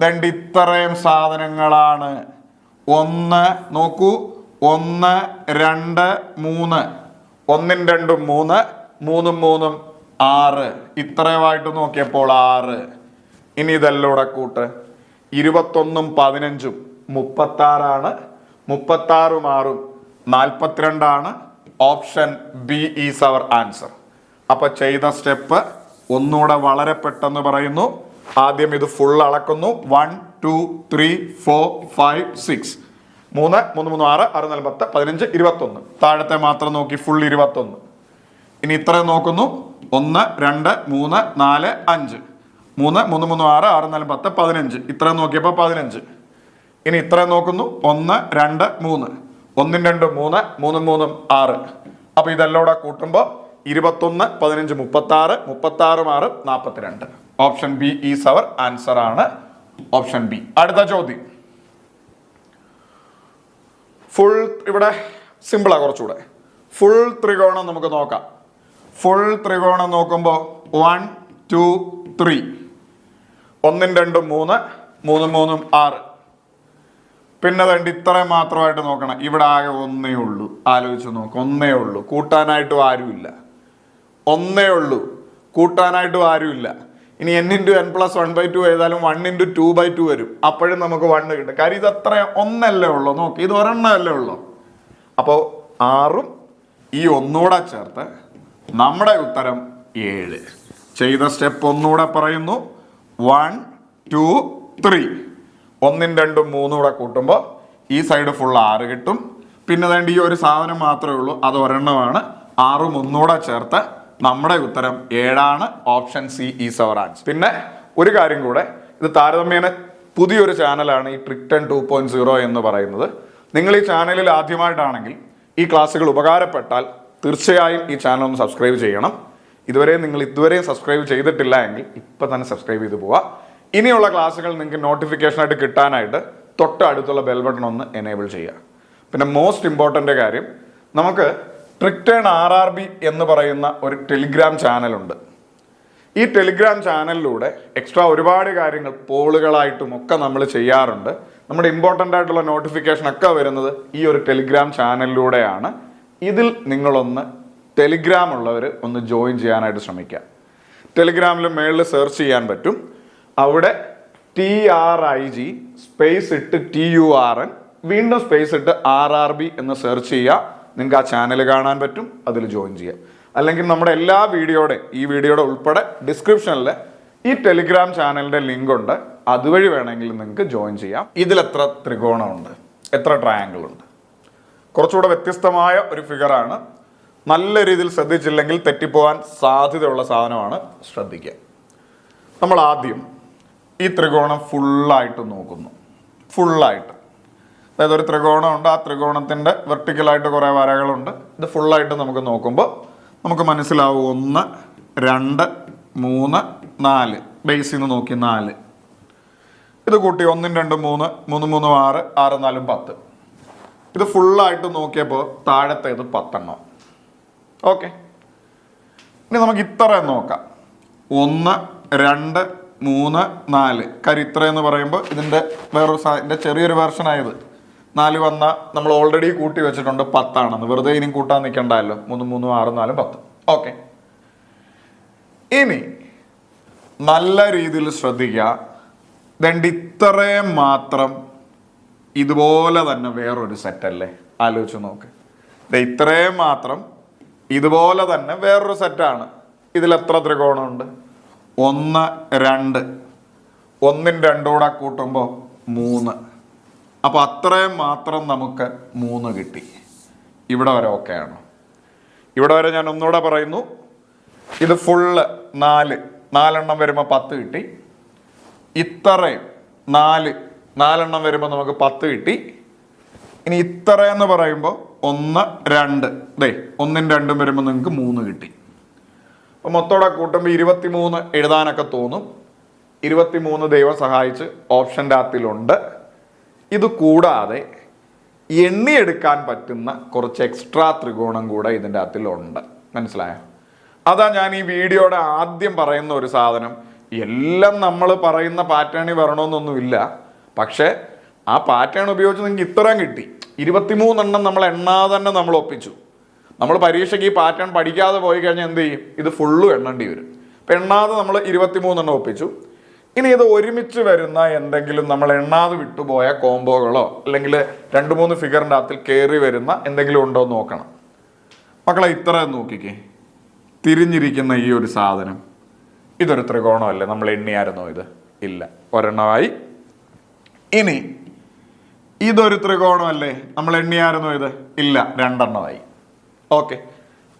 രണ്ട് ഇത്രയും സാധനങ്ങളാണ്. 1 നോക്കൂ, 1 2 3 1 2 3 3 3 6. ഇത്രയുമായിട്ട് നോക്കിയപ്പോൾ 6. ഇനി ഇതെല്ലാം കൂടെ കൂട്ട് 21 15 36. 36 6 42. Option B is our answer. അപ്പൊ ചെയ്ത സ്റ്റെപ്പ് ഒന്നുകൂടെ വളരെ പെട്ടെന്ന് പറയുന്നു. ആദ്യം ഇത് ഫുൾ അളക്കുന്നു. 1 2 3 4 5 6 3 3 3 6 6 4 10 15 21. താഴത്തെ മാത്രം നോക്കി ഫുൾ 21. ഇനി ഇത്രയും നോക്കുന്നു. 1 2 3 4 5 3 3 3 6 6 4 10 15. ഇത്രയും നോക്കിയപ്പോൾ 15. ഇനി ഇത്രയും നോക്കുന്നു. 1 2 3 1 2 3 3 3 6. അപ്പൊ ഇതെല്ലാം കൂടെ കൂട്ടുമ്പോൾ 21 15 36 36 6 42. Option B is our answer ആണ്. Option B. അടുത്ത ചോദ്യം ഫുൾ, ഇവിടെ സിമ്പിളാ കുറച്ചുകൂടെ. ഫുൾ ത്രികോണം നമുക്ക് നോക്കാം. ഫുൾ ത്രികോണം നോക്കുമ്പോൾ 1 2 3 1 2 3 3 3 6. പിന്നെ വേണ്ടി ഇത്രയും മാത്രമായിട്ട് നോക്കണം. ഇവിടെ ആകെ ഒന്നേ ഉള്ളൂ. ആലോചിച്ച് നോക്ക്, ഒന്നേ ഉള്ളൂ. കൂട്ടാനായിട്ടും ആരുമില്ല. ഒന്നേ ഉള്ളൂ, കൂട്ടാനായിട്ടും ആരുമില്ല. ഇനി n × n+1/2 ചെയ്താലും 1 × 2/2 വരും. അപ്പോഴും നമുക്ക് 1 കിട്ടും. കാര്യം ഇത് അത്ര ഒന്നല്ലേ ഉള്ളൂ. നോക്ക്, ഇത് ഒരെണ്ണമല്ലേ ഉള്ളൂ. അപ്പോൾ 6ഉം ഈ ഒന്നുകൂടെ ചേർത്ത് നമ്മുടെ ഉത്തരം 7. ചെയ്ത സ്റ്റെപ്പ് ഒന്നുകൂടെ പറയുന്നു. 1 2 3 1 2 3 കൂടെ കൂട്ടുമ്പോൾ ഈ സൈഡ് ഫുൾ 6 കിട്ടും. പിന്നെ വേണ്ടി ഈ ഒരു സാധനം മാത്രമേ ഉള്ളൂ, അത് ഒരെണ്ണമാണ്. 6ഉം ഒന്നുകൂടെ ചേർത്ത് നമ്മുടെ ഉത്തരം 7. Option C is our answer. പിന്നെ ഒരു കാര്യം കൂടെ, ഇത് താരതമ്യേന പുതിയൊരു ചാനലാണ് ഈ ട്രിക്ടൺ 2.0 എന്ന് പറയുന്നത്. നിങ്ങൾ ഈ ചാനലിൽ ആദ്യമായിട്ടാണെങ്കിൽ ഈ ക്ലാസ്സുകൾ ഉപകാരപ്പെട്ടാൽ തീർച്ചയായും ഈ ചാനൽ ഒന്ന് സബ്സ്ക്രൈബ് ചെയ്യണം. നിങ്ങൾ ഇതുവരെയും സബ്സ്ക്രൈബ് ചെയ്തിട്ടില്ല എങ്കിൽ ഇപ്പം തന്നെ സബ്സ്ക്രൈബ് ചെയ്ത് പോവുക. ഇനിയുള്ള ക്ലാസ്സുകൾ നിങ്ങൾക്ക് നോട്ടിഫിക്കേഷനായിട്ട് കിട്ടാനായിട്ട് തൊട്ട് അടുത്തുള്ള ബെൽ ബട്ടൺ ഒന്ന് എനേബിൾ ചെയ്യുക. പിന്നെ മോസ്റ്റ് ഇമ്പോർട്ടൻ്റ് കാര്യം, നമുക്ക് ട്രിക്ടേൺ RRB എന്ന് പറയുന്ന ഒരു ടെലിഗ്രാം ചാനലുണ്ട്. ഈ ടെലിഗ്രാം ചാനലിലൂടെ എക്സ്ട്രാ ഒരുപാട് കാര്യങ്ങൾ പോളുകളായിട്ടും ഒക്കെ നമ്മൾ ചെയ്യാറുണ്ട്. നമ്മുടെ ഇമ്പോർട്ടൻ്റ് ആയിട്ടുള്ള നോട്ടിഫിക്കേഷൻ ഒക്കെ വരുന്നത് ഈ ഒരു ടെലിഗ്രാം ചാനലിലൂടെയാണ്. ഇതിൽ നിങ്ങളൊന്ന് ടെലിഗ്രാം ഉള്ളവർ ഒന്ന് ജോയിൻ ചെയ്യാനായിട്ട് ശ്രമിക്കുക. ടെലിഗ്രാമിൽ മേളിൽ സെർച്ച് ചെയ്യാൻ പറ്റും. അവിടെ TRIG സ്പേസ് ഇട്ട് TURN വീണ്ടും സ്പേസ് ഇട്ട് RRB എന്ന് സെർച്ച് ചെയ്യുക. നിങ്ങൾക്ക് ആ ചാനൽ കാണാൻ പറ്റും, അതിൽ ജോയിൻ ചെയ്യാം. അല്ലെങ്കിൽ നമ്മുടെ എല്ലാ ഈ വീഡിയോയുടെ ഉൾപ്പെടെ ഡിസ്ക്രിപ്ഷനിൽ ഈ ടെലിഗ്രാം ചാനലിൻ്റെ ലിങ്ക് ഉണ്ട്. അതുവഴി വേണമെങ്കിൽ നിങ്ങൾക്ക് ജോയിൻ ചെയ്യാം. ഇതിലെത്ര ത്രികോണമുണ്ട്, എത്ര ട്രയാങ്കിൾ ഉണ്ട്, കുറച്ചുകൂടെ വ്യത്യസ്തമായ ഒരു ഫിഗറാണ്. നല്ല രീതിയിൽ ശ്രദ്ധിച്ചില്ലെങ്കിൽ തെറ്റിപ്പോകാൻ സാധ്യതയുള്ള സാധനമാണ്, ശ്രദ്ധിക്കുക. നമ്മൾ ആദ്യം ഈ ത്രികോണം ഫുള്ളായിട്ട് നോക്കുന്നു. ഫുള്ളായിട്ട്, അതായത് ഒരു ത്രികോണമുണ്ട്, ആ ത്രികോണത്തിൻ്റെ വെർട്ടിക്കലായിട്ട് കുറേ വരകളുണ്ട്. ഇത് ഫുള്ളായിട്ട് നമുക്ക് നോക്കുമ്പോൾ നമുക്ക് മനസ്സിലാവും 1 2 3 4 ബേസിൽ നിന്ന് നോക്കി 4. ഇത് കൂട്ടി 1 2 3 3 3 6 6 4 10. ഇത് ഫുള്ളായിട്ട് നോക്കിയപ്പോൾ താഴത്തേത് 10 എണ്ണം. ഓക്കെ, ഇനി നമുക്ക് ഇത്രയും നോക്കാം. 1 2 3 4. കാര്യം ഇത്രയെന്ന് പറയുമ്പോൾ ഇതിൻ്റെ വേറൊരു ചെറിയൊരു വെർഷനായത് 4 വന്ന നമ്മൾ ഓൾറെഡി കൂട്ടി വെച്ചിട്ടുണ്ട് 10 ആണെന്ന്. വെറുതെ ഇനി കൂട്ടാൻ നിൽക്കണ്ടല്ലോ. 3 3 6 4 10. ഓക്കെ, ഇനി നല്ല രീതിയിൽ ശ്രദ്ധിക്കുക. ദണ്ട് ഇത്രയും മാത്രം ഇതുപോലെ തന്നെ വേറൊരു സെറ്റല്ലേ, ആലോചിച്ച് നോക്ക്. ഇത്രയും മാത്രം ഇതുപോലെ തന്നെ വേറൊരു സെറ്റാണ്. ഇതിൽ എത്ര ത്രികോണമുണ്ട്? 1 2. 1 2 കൂടെ കൂട്ടുമ്പോൾ 3. അപ്പോൾ അത്രയും മാത്രം നമുക്ക് 3 കിട്ടി. ഇവിടെ വരെ ഓക്കെ ആണോ? ഇവിടെ വരെ ഞാൻ ഒന്നുകൂടെ പറയുന്നു. ഇത് ഫുള്ള് 4 എണ്ണം വരുമ്പോൾ 10 കിട്ടി. ഇത്രയും 4 എണ്ണം വരുമ്പോൾ നമുക്ക് 10 കിട്ടി. ഇനി ഇത്രയെന്ന് പറയുമ്പോൾ 1 2 1 2 വരുമ്പോൾ നിങ്ങൾക്ക് 3 കിട്ടി. അപ്പോൾ മൊത്തോടെ കൂട്ടുമ്പോൾ 23 എഴുതാനൊക്കെ തോന്നും. 23 ദൈവം സഹായിച്ച് ഓപ്ഷൻ്റെ അകത്തിലുണ്ട്. ഇത് കൂടാതെ എണ്ണിയെടുക്കാൻ പറ്റുന്ന കുറച്ച് എക്സ്ട്രാ ത്രികോണം കൂടെ ഇതിൻ്റെ അകത്തിലുണ്ട്. മനസ്സിലായോ? അതാ ഞാൻ ഈ വീഡിയോയുടെ ആദ്യം പറയുന്ന ഒരു സാധനം. എല്ലാം നമ്മൾ പറയുന്ന പാറ്റേണിൽ വരണമെന്നൊന്നുമില്ല. പക്ഷേ ആ പാറ്റേൺ ഉപയോഗിച്ച് നിങ്ങൾക്ക് ഇത്രയും കിട്ടി. 23 എണ്ണം നമ്മൾ എണ്ണാതെ തന്നെ നമ്മൾ ഒപ്പിച്ചു. നമ്മൾ പരീക്ഷയ്ക്ക് ഈ പാറ്റേൺ പഠിക്കാതെ പോയി കഴിഞ്ഞാൽ എന്ത് ചെയ്യും? ഇത് ഫുള്ളും എണ്ണേണ്ടി വരും. അപ്പം എണ്ണാതെ നമ്മൾ 23 എണ്ണം ഒപ്പിച്ചു. ഇനി ഇത് ഒരുമിച്ച് വരുന്ന എന്തെങ്കിലും നമ്മൾ എണ്ണാതെ വിട്ടുപോയ കോംബോകളോ അല്ലെങ്കിൽ 2-3 ഫിഗറിൻ്റെ അകത്തിൽ കയറി വരുന്ന എന്തെങ്കിലും ഉണ്ടോ എന്ന് നോക്കണം. മക്കളെ ഇത്രയും നോക്കിക്കേ. തിരിഞ്ഞിരിക്കുന്ന ഈ ഒരു സാധനം ഇതൊരു ത്രികോണമല്ലേ? നമ്മൾ എണ്ണിയായിരുന്നോ ഇത്? ഇല്ല, ഒരെണ്ണമായി. ഇനി ഇതൊരു ത്രികോണമല്ലേ? നമ്മൾ എണ്ണിയായിരുന്നോ ഇത്? ഇല്ല, 2 എണ്ണമായി. ഓക്കെ,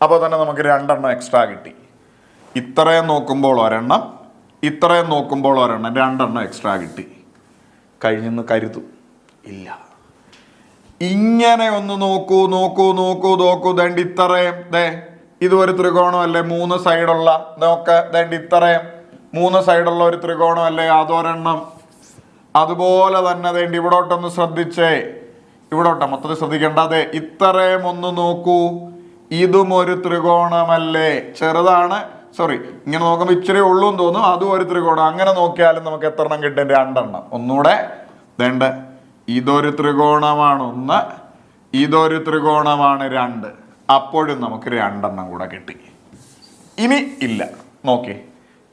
അപ്പോൾ തന്നെ നമുക്ക് 2 എണ്ണം എക്സ്ട്രാ കിട്ടി. ഇത്രയും നോക്കുമ്പോൾ ഒരെണ്ണം, ഇത്രയും നോക്കുമ്പോൾ ഒരെണ്ണം, 2 എണ്ണം എക്സ്ട്രാ കിട്ടി. കഴിഞ്ഞെന്ന് കരുതും? ഇല്ല. ഇങ്ങനെ ഒന്ന് നോക്കൂ. ദണ്ട് ഇത്രയും ഇത് ഒരു ത്രികോണമല്ലേ? 3 സൈഡുള്ള നോക്ക്. ദണ്ട് ഇത്രയും 3 സൈഡുള്ള ഒരു ത്രികോണമല്ലേ? അതൊരെണ്ണം. അതുപോലെ തന്നെ ദണ്ട് ഇവിടോട്ടൊന്ന് ശ്രദ്ധിച്ചേ. ഇവിടോട്ട് മൊത്തത്തിൽ ശ്രദ്ധിക്കേണ്ടത്. ഇത്രയും ഒന്ന് നോക്കൂ. ഇതും ഒരു ത്രികോണമല്ലേ? ചെറുതാണ്, സോറി, ഇങ്ങനെ നോക്കുമ്പോൾ ഇച്ചിരി ഉള്ളൂ എന്ന് തോന്നും. അതും ഒരു ത്രികോണം. അങ്ങനെ നോക്കിയാലും നമുക്ക് എത്ര എണ്ണം കിട്ടും? 2 എണ്ണം. ഒന്നുകൂടെ വേണ്ട. ഇതൊരു ത്രികോണമാണ് 1, ഇതൊരു ത്രികോണമാണ് 2. അപ്പോഴും നമുക്ക് 2 എണ്ണം കൂടെ കിട്ടി. ഇനി ഇല്ല, നോക്കി.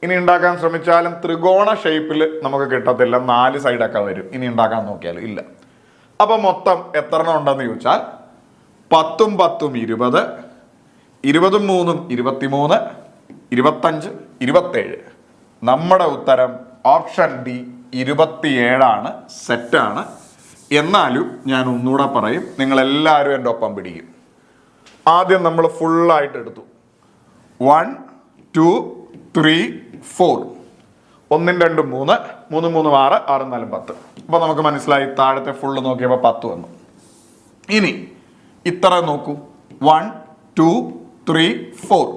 ഇനി ഉണ്ടാക്കാൻ ശ്രമിച്ചാലും ത്രികോണ ഷേപ്പിൽ നമുക്ക് കിട്ടത്തില്ല. 4 സൈഡൊക്കെ വരും. ഇനി ഉണ്ടാക്കാൻ നോക്കിയാലും ഇല്ല. അപ്പം മൊത്തം എത്ര എണ്ണം ഉണ്ടെന്ന് ചോദിച്ചാൽ 10 10 20, 20 3 23, 25 27. നമ്മുടെ ഉത്തരം ഓപ്ഷൻ ഡി 27 സെറ്റാണ്. എന്നാലും ഞാൻ ഒന്നുകൂടെ പറയും, നിങ്ങളെല്ലാവരും എൻ്റെ ഒപ്പം പിടിക്കും. ആദ്യം നമ്മൾ ഫുള്ളായിട്ട് എടുത്തു. 1 2 3 4. 1 2 3 3 3 6 6 4 10. അപ്പോൾ നമുക്ക് മനസ്സിലായി. താഴത്തെ ഫുള്ള് നോക്കിയപ്പോൾ 10 വന്നു. ഇനി ഇത്ര നോക്കൂ. 1 2 3 4.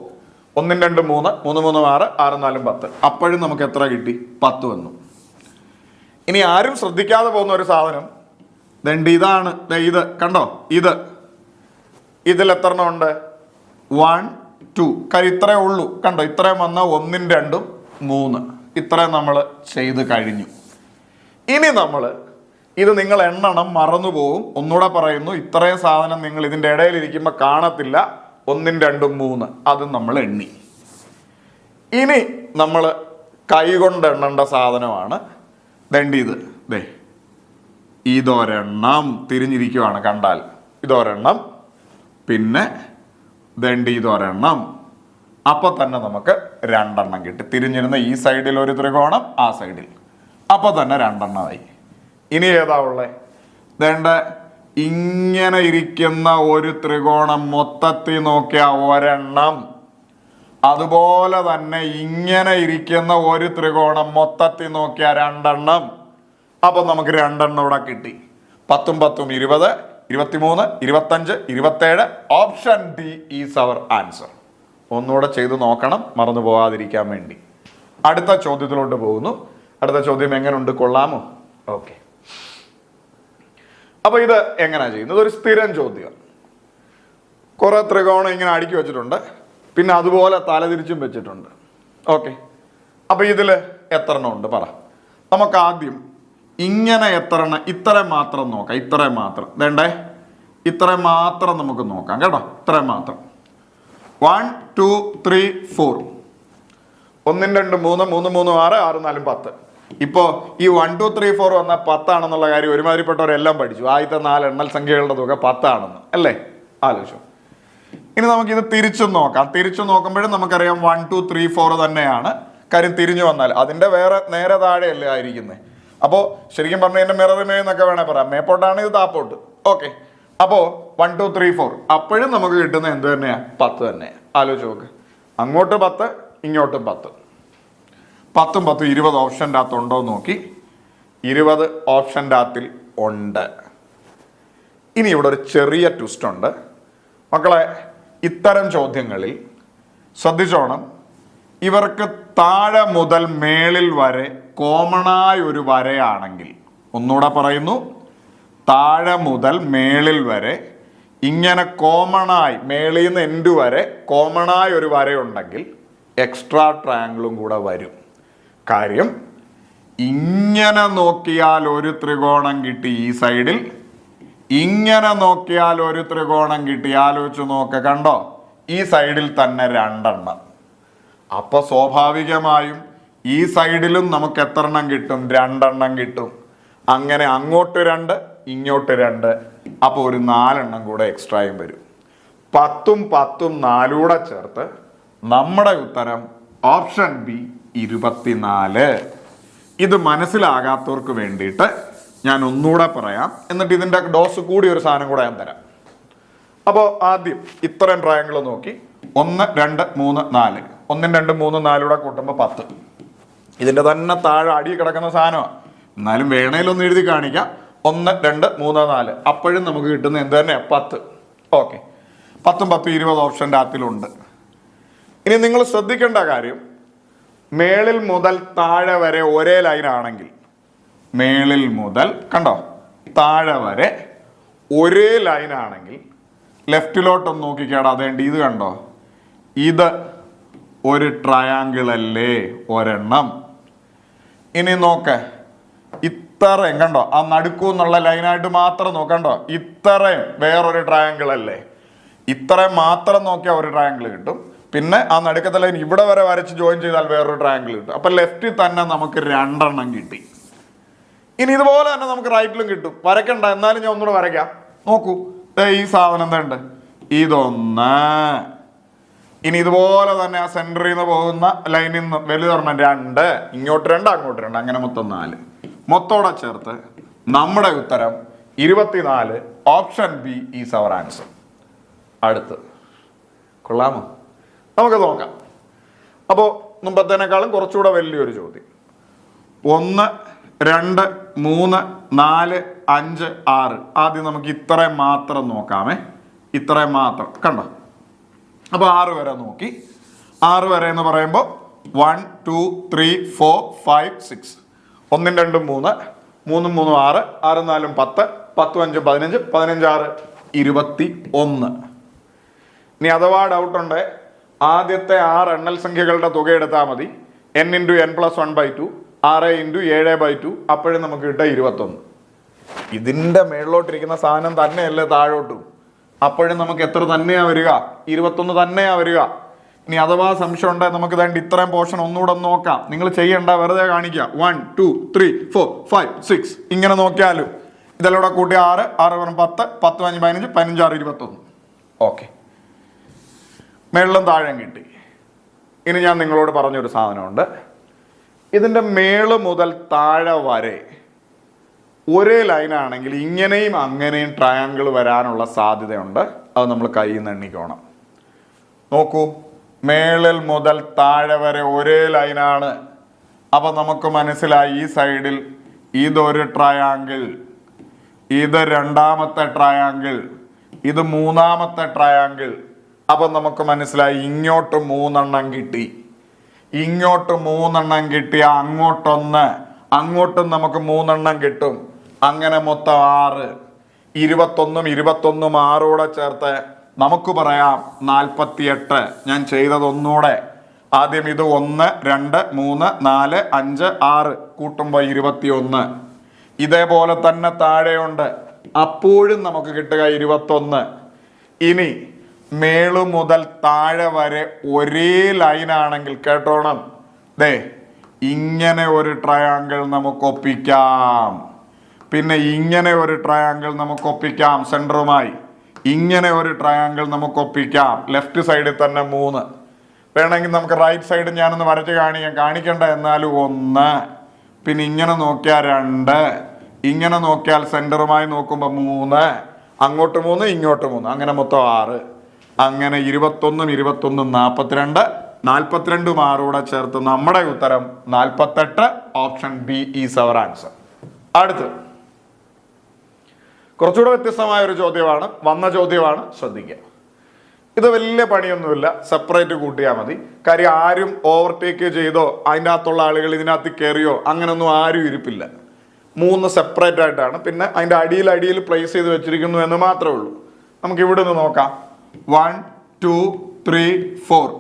1 2 3 3 3 6 6 4 10. അപ്പോഴും നമുക്ക് എത്ര കിട്ടി? 10 വന്നു. ഇനി ആരും ശ്രദ്ധിക്കാതെ പോകുന്ന ഒരു സാധനം ദണ്ട് ഇതാണ്. ഇത് കണ്ടോ? ഇതിൽ എത്ര എണ്ണം ഉണ്ട്? 1 2. കാര്യം ഇത്രേ ഉള്ളൂ. കണ്ടോ? ഇത്രയും വന്ന 1 2 3 ഇത്രയും നമ്മൾ ചെയ്ത് കഴിഞ്ഞു. ഇനി നമ്മൾ ഇത് നിങ്ങൾ എണ്ണണം മറന്നുപോകും. ഒന്നുകൂടെ പറയുന്നു, ഇത്രയും സാധനം നിങ്ങൾ ഇതിൻ്റെ ഇടയിലിരിക്കുമ്പോൾ കാണത്തില്ല. 1, 2, 3 അതും നമ്മൾ എണ്ണി. ഇനി നമ്മൾ കൈകൊണ്ട് എണ്ണേണ്ട സാധനമാണ് ഇത്. ദേ ഇതൊരെണ്ണം തിരിഞ്ഞിരിക്കുവാണ് കണ്ടാൽ, ഇതൊരെണ്ണം, പിന്നെ ഇതൊരെണ്ണം. അപ്പോൾ തന്നെ നമുക്ക് 2 എണ്ണം കിട്ടി. തിരിഞ്ഞിരുന്ന ഈ സൈഡിൽ ഒരു ത്രികോണം, ആ സൈഡിൽ, അപ്പോൾ തന്നെ 2 എണ്ണമായി. ഇനി ഏതാ ഉള്ളത്? ഇങ്ങനെ ഇരിക്കുന്ന ഒരു ത്രികോണം മൊത്തത്തിൽ നോക്കിയാൽ 1 എണ്ണം. അതുപോലെ തന്നെ ഇങ്ങനെ ഇരിക്കുന്ന ഒരു ത്രികോണം മൊത്തത്തിൽ നോക്കിയാൽ 2 എണ്ണം. അപ്പൊ നമുക്ക് 2 എണ്ണം ഇവിടെ കിട്ടി. 10 10 20, 23, 25, 27. Option D is our answer. ഒന്നുകൂടെ ചെയ്ത് നോക്കണം, മറന്നു പോകാതിരിക്കാൻ വേണ്ടി. അടുത്ത ചോദ്യത്തിലോട്ട് പോകുന്നു. അടുത്ത ചോദ്യം എങ്ങനെയുണ്ട്, കൊള്ളാമോ? ഓക്കെ. അപ്പൊ ഇത് എങ്ങനെയാ ചെയ്യുന്നത്? ഒരു സ്ഥിരം ചോദ്യം. കുറെ ത്രികോണം ഇങ്ങനെ അടുക്കി വെച്ചിട്ടുണ്ട്, പിന്നെ അതുപോലെ തലതിരിച്ചും വെച്ചിട്ടുണ്ട്. ഓക്കെ. അപ്പൊ ഇതില് എത്ര എണ്ണം ഉണ്ട് പറ. നമുക്ക് ആദ്യം ഇങ്ങനെ എത്ര എണ്ണം, ഇത്രയും മാത്രം നോക്കാം. ഇത്രയും മാത്രം ഇത്രയും മാത്രം നമുക്ക് നോക്കാം കേട്ടോ. ഇത്രയും മാത്രം. 1 2 3 4. 1 2 3 3 3 6 6 4 10. ഇപ്പോ ഈ 1 2 3 4 വന്നാൽ 10 ആണെന്നുള്ള കാര്യം ഒരുമാതിരിപ്പെട്ടവരെല്ലാം പഠിച്ചു. ആദ്യത്തെ 4 എണ്ണൽ സംഖ്യകളുടെ തുക 10 ആണെന്ന് അല്ലേ? ആലോചിച്ചു. ഇനി നമുക്കിത് തിരിച്ചു നോക്കാം. തിരിച്ചു നോക്കുമ്പോഴും നമുക്കറിയാം 1 2 3 4 തന്നെയാണ്. കാര്യം തിരിഞ്ഞു വന്നാൽ അതിന്റെ വേറെ നേരെ താഴെയല്ലേ ആയിരിക്കുന്നത്. അപ്പോൾ ശരിക്കും പറഞ്ഞാൽ എൻ്റെ മിററിമേ എന്നൊക്കെ വേണേൽ പറയാം. മേപ്പോട്ടാണ്, ഇത് താപ്പോട്ട്. ഓക്കെ. അപ്പോൾ 1 2 3 4 അപ്പോഴും നമുക്ക് കിട്ടുന്ന എന്ത് തന്നെയാ? 10 തന്നെ. ആലോചിച്ച് നോക്ക്. അങ്ങോട്ട് 10, ഇങ്ങോട്ടും 10. 10 10 20 ഓപ്ഷൻ്റെ അകത്ത് ഉണ്ടോ എന്ന് നോക്കി. 20 ഓപ്ഷൻ്റെ അകത്തിൽ ഉണ്ട്. ഇനി ഇവിടെ ഒരു ചെറിയ ട്വിസ്റ്റ് ഉണ്ട് മക്കളെ. ഇത്തരം ചോദ്യങ്ങളിൽ ശ്രദ്ധിച്ചോണം. ഇവർക്ക് താഴെ മുതൽ മേളിൽ വരെ കോമണായ ഒരു വരയാണെങ്കിൽ, ഒന്നുകൂടെ പറയുന്നു, താഴെ മുതൽ മേളിൽ വരെ ഇങ്ങനെ കോമണായി, മേളിൽ നിന്ന് എൻഡ് വരെ കോമണായ ഒരു വരയുണ്ടെങ്കിൽ എക്സ്ട്രാ ട്രയാങ്കിളും കൂടെ വരും. കാര്യം ഇങ്ങനെ നോക്കിയാൽ ഒരു ത്രികോണം കിട്ടി ഈ സൈഡിൽ, ഇങ്ങനെ നോക്കിയാൽ ഒരു ത്രികോണം കിട്ടി. ആലോചിച്ച് നോക്ക, കണ്ടോ? ഈ സൈഡിൽ തന്നെ 2 എണ്ണം. അപ്പൊ സ്വാഭാവികമായും ഈ സൈഡിലും നമുക്ക് എത്ര എണ്ണം കിട്ടും? 2 എണ്ണം കിട്ടും. അങ്ങനെ അങ്ങോട്ട് 2, ഇങ്ങോട്ട് 2. അപ്പോൾ ഒരു 4 എണ്ണം കൂടെ എക്സ്ട്രായും വരും. 10 10 4 കൂടെ ചേർത്ത് നമ്മുടെ ഉത്തരം ഓപ്ഷൻ ബി 24. ഇത് മനസ്സിലാകാത്തവർക്ക് വേണ്ടിയിട്ട് ഞാൻ ഒന്നുകൂടെ പറയാം. എന്നിട്ട് ഇതിൻ്റെ ഡോസ് കൂടി ഒരു സാധനം കൂടെ ഞാൻ തരാം. അപ്പോൾ ആദ്യം ഇത്രയും ട്രയാങ്കിൾ നോക്കി. 1 2 3 4. 1 2 3 4 കൂടെ കൂട്ടുമ്പോൾ 10. ഇതിൻ്റെ തന്നെ താഴെ അടി കിടക്കുന്ന സാധനമാണ്. എന്നാലും വേണേലൊന്ന് എഴുതി കാണിക്കാം. 1 2 3 4. അപ്പോഴും നമുക്ക് കിട്ടുന്ന എന്ത് തന്നെ? 10. ഓക്കെ. 10 10 20 ഓപ്ഷൻ്റെ അകത്തിലുണ്ട്. ഇനി നിങ്ങൾ ശ്രദ്ധിക്കേണ്ട കാര്യം, മേളിൽ മുതൽ താഴെ വരെ ഒരേ ലൈൻ ആണെങ്കിൽ, മേളിൽ മുതൽ കണ്ടോ താഴെ വരെ ഒരേ ലൈൻ ആണെങ്കിൽ ലെഫ്റ്റിലോട്ടൊന്ന് നോക്കിക്കേടാ. അതേണ്ട ഇത് കണ്ടോ, ഇത് ഒരു ട്രയാങ്കിൾ അല്ലേ? ഒരെണ്ണം. ഇനി നോക്ക്, ഇത്രയും കണ്ടോ, ആ നടുക്കൂ എന്നുള്ള ലൈനായിട്ട് മാത്രം നോക്കണ്ടോ, ഇത്രയും വേറൊരു ട്രയാങ്കിൾ അല്ലേ? ഇത്രയും മാത്രം നോക്കിയാൽ ഒരു ട്രയാങ്കിൾ കിട്ടും. പിന്നെ ആ നടുക്കത്തെ ലൈൻ ഇവിടെ വരെ വരച്ച് ജോയിൻ ചെയ്താൽ വേറൊരു ട്രയാങ്കിൾ കിട്ടും. അപ്പൊ ലെഫ്റ്റിൽ തന്നെ നമുക്ക് 2 എണ്ണം കിട്ടി. ഇനി ഇതുപോലെ തന്നെ നമുക്ക് റൈറ്റിലും കിട്ടും. വരയ്ക്കണ്ട, എന്നാലും ഞാൻ ഒന്നുകൂടെ വരയ്ക്കാം. നോക്കൂ, ഈ സാധനം എന്തുണ്ട്? ഇതൊന്ന്. ഇനി ഇതുപോലെ തന്നെ ആ സെന്ററിൽ നിന്ന് പോകുന്ന ലൈനിൽ നിന്ന് വലുതൊരെണ്ണം 2, ഇങ്ങോട്ട് 2, അങ്ങോട്ട് 2, അങ്ങനെ മൊത്തം 4. മൊത്തോടെ ചേർത്ത് നമ്മുടെ ഉത്തരം 24. Option B is our answer. അടുത്ത് കൊള്ളാമോ? നമുക്ക് നോക്കാം. അപ്പോൾ മുമ്പത്തേനേക്കാളും കുറച്ചുകൂടെ വലിയൊരു ചോദ്യം. 1 2 3 4 5 6. ആദ്യം നമുക്ക് ഇത്രയും മാത്രം നോക്കാമേ. ഇത്രയും മാത്രം കണ്ടോ. അപ്പോൾ 6 വരെ നോക്കി. 6 വരെ എന്ന് പറയുമ്പോൾ 1 2 3 4 5 6. 1 2 3 3 3 6 6 4 10 10 5 15 15 6 21. ഇനി അഥവാ ഡൗട്ടുണ്ട്, ആദ്യത്തെ 6 എണ്ണൽ സംഖ്യകളുടെ തുക എടുത്താൽ മതി. n into n plus 1/2 6 into 7/2 അപ്പോഴും നമുക്ക് കിട്ടുക 21. ഇതിൻ്റെ മേളിലോട്ടിരിക്കുന്ന സാധനം തന്നെയല്ലേ താഴോട്ടും, അപ്പോഴും നമുക്ക് എത്ര തന്നെയാ വരിക? 21 തന്നെയാ വരിക. ഇനി അഥവാ സംശയം ഉണ്ടെങ്കിൽ നമുക്ക് വേണ്ടി ഇത്രയും പോർഷൻ ഒന്നുകൂടെ നോക്കാം. നിങ്ങൾ ചെയ്യണ്ട, വെറുതെ കാണിക്കുക. 1 2 3 4 5 6 ഇങ്ങനെ നോക്കിയാലും ഇതെല്ലാം കൂട്ടി 6 6 10 10 5 15 15 6 21. ഓക്കെ, മേളിലും താഴെയും കിട്ടി. ഇനി ഞാൻ നിങ്ങളോട് പറഞ്ഞൊരു സാധനമുണ്ട്. ഇതിൻ്റെ മേള് മുതൽ താഴെ വരെ ഒരേ ലൈനാണെങ്കിൽ ഇങ്ങനെയും അങ്ങനെയും ട്രയാങ്കിൾ വരാനുള്ള സാധ്യതയുണ്ട്. അത് നമ്മൾ കയ്യിൽ നിന്ന് എണ്ണിക്കോണം. നോക്കൂ, മേളിൽ മുതൽ താഴെ വരെ ഒരേ ലൈനാണ്. അപ്പം നമുക്ക് മനസ്സിലായി ഈ സൈഡിൽ ഇതൊരു ട്രയാങ്കിൾ, ഇത് രണ്ടാമത്തെ ട്രയാങ്കിൾ, ഇത് മൂന്നാമത്തെ ട്രയാങ്കിൾ. അപ്പം നമുക്ക് മനസ്സിലായി ഇങ്ങോട്ട് 3 എണ്ണം കിട്ടി, ഇങ്ങോട്ട് 3 എണ്ണം കിട്ടിയ അങ്ങോട്ടൊന്ന്, അങ്ങോട്ടും നമുക്ക് 3 എണ്ണം കിട്ടും. അങ്ങനെ മൊത്തം 6. 21 21 6 ചേർത്ത് നമുക്ക് പറയാം 48. ഞാൻ ചെയ്തതൊന്നുകൂടെ, ആദ്യം ഇത് 1 2 3 4 5 6 കൂട്ടുമ്പോൾ 21. ഇതേപോലെ തന്നെ താഴെയുണ്ട്, അപ്പോഴും നമുക്ക് കിട്ടുക 21. ഇനി മേളു മുതൽ താഴെ വരെ ഒരേ ലൈനാണെങ്കിൽ കേട്ടോണം, ദേ ഇങ്ങനെ ഒരു ട്രയാങ്കിൾ നമുക്ക് ഒപ്പിക്കാം, പിന്നെ ഇങ്ങനെ ഒരു ട്രയാങ്കിൾ നമുക്ക് ഒപ്പിക്കാം സെൻറ്ററുമായി, ഇങ്ങനെ ഒരു ട്രയാങ്കിൾ നമുക്ക് ഒപ്പിക്കാം. ലെഫ്റ്റ് സൈഡിൽ തന്നെ 3 വേണമെങ്കിൽ നമുക്ക് റൈറ്റ് സൈഡ് ഞാനൊന്ന് വരച്ച് കാണിക്കണ്ട, എന്നാലും 1, പിന്നെ ഇങ്ങനെ നോക്കിയാൽ 2, ഇങ്ങനെ നോക്കിയാൽ സെൻറ്ററുമായി നോക്കുമ്പോൾ 3, അങ്ങോട്ട് 3 ഇങ്ങോട്ട് 3, അങ്ങനെ മൊത്തം 6. അങ്ങനെ 21 21 42, 42 6 ചേർത്ത് നമ്മുടെ ഉത്തരം 48. Option B is our answer. അടുത്ത് കുറച്ചുകൂടെ വ്യത്യസ്തമായ ഒരു ചോദ്യമാണ്, വന്ന ചോദ്യമാണ്, ശ്രദ്ധിക്കുക. ഇത് വലിയ പണിയൊന്നുമില്ല, സെപ്പറേറ്റ് കൂട്ടിയാൽ മതി. കാര്യം ആരും ഓവർടേക്ക് ചെയ്തോ അതിൻ്റെ അകത്തുള്ള ആളുകൾ ഇതിനകത്ത് കയറിയോ അങ്ങനൊന്നും ആരും ഇരിപ്പില്ല. 3 സെപ്പറേറ്റ് ആയിട്ടാണ്, പിന്നെ അതിൻ്റെ അടിയിൽ പ്ലേസ് ചെയ്ത് വെച്ചിരിക്കുന്നു എന്ന് മാത്രമേ ഉള്ളൂ. നമുക്ക് ഇവിടെ നിന്ന് നോക്കാം. 1 2 3 4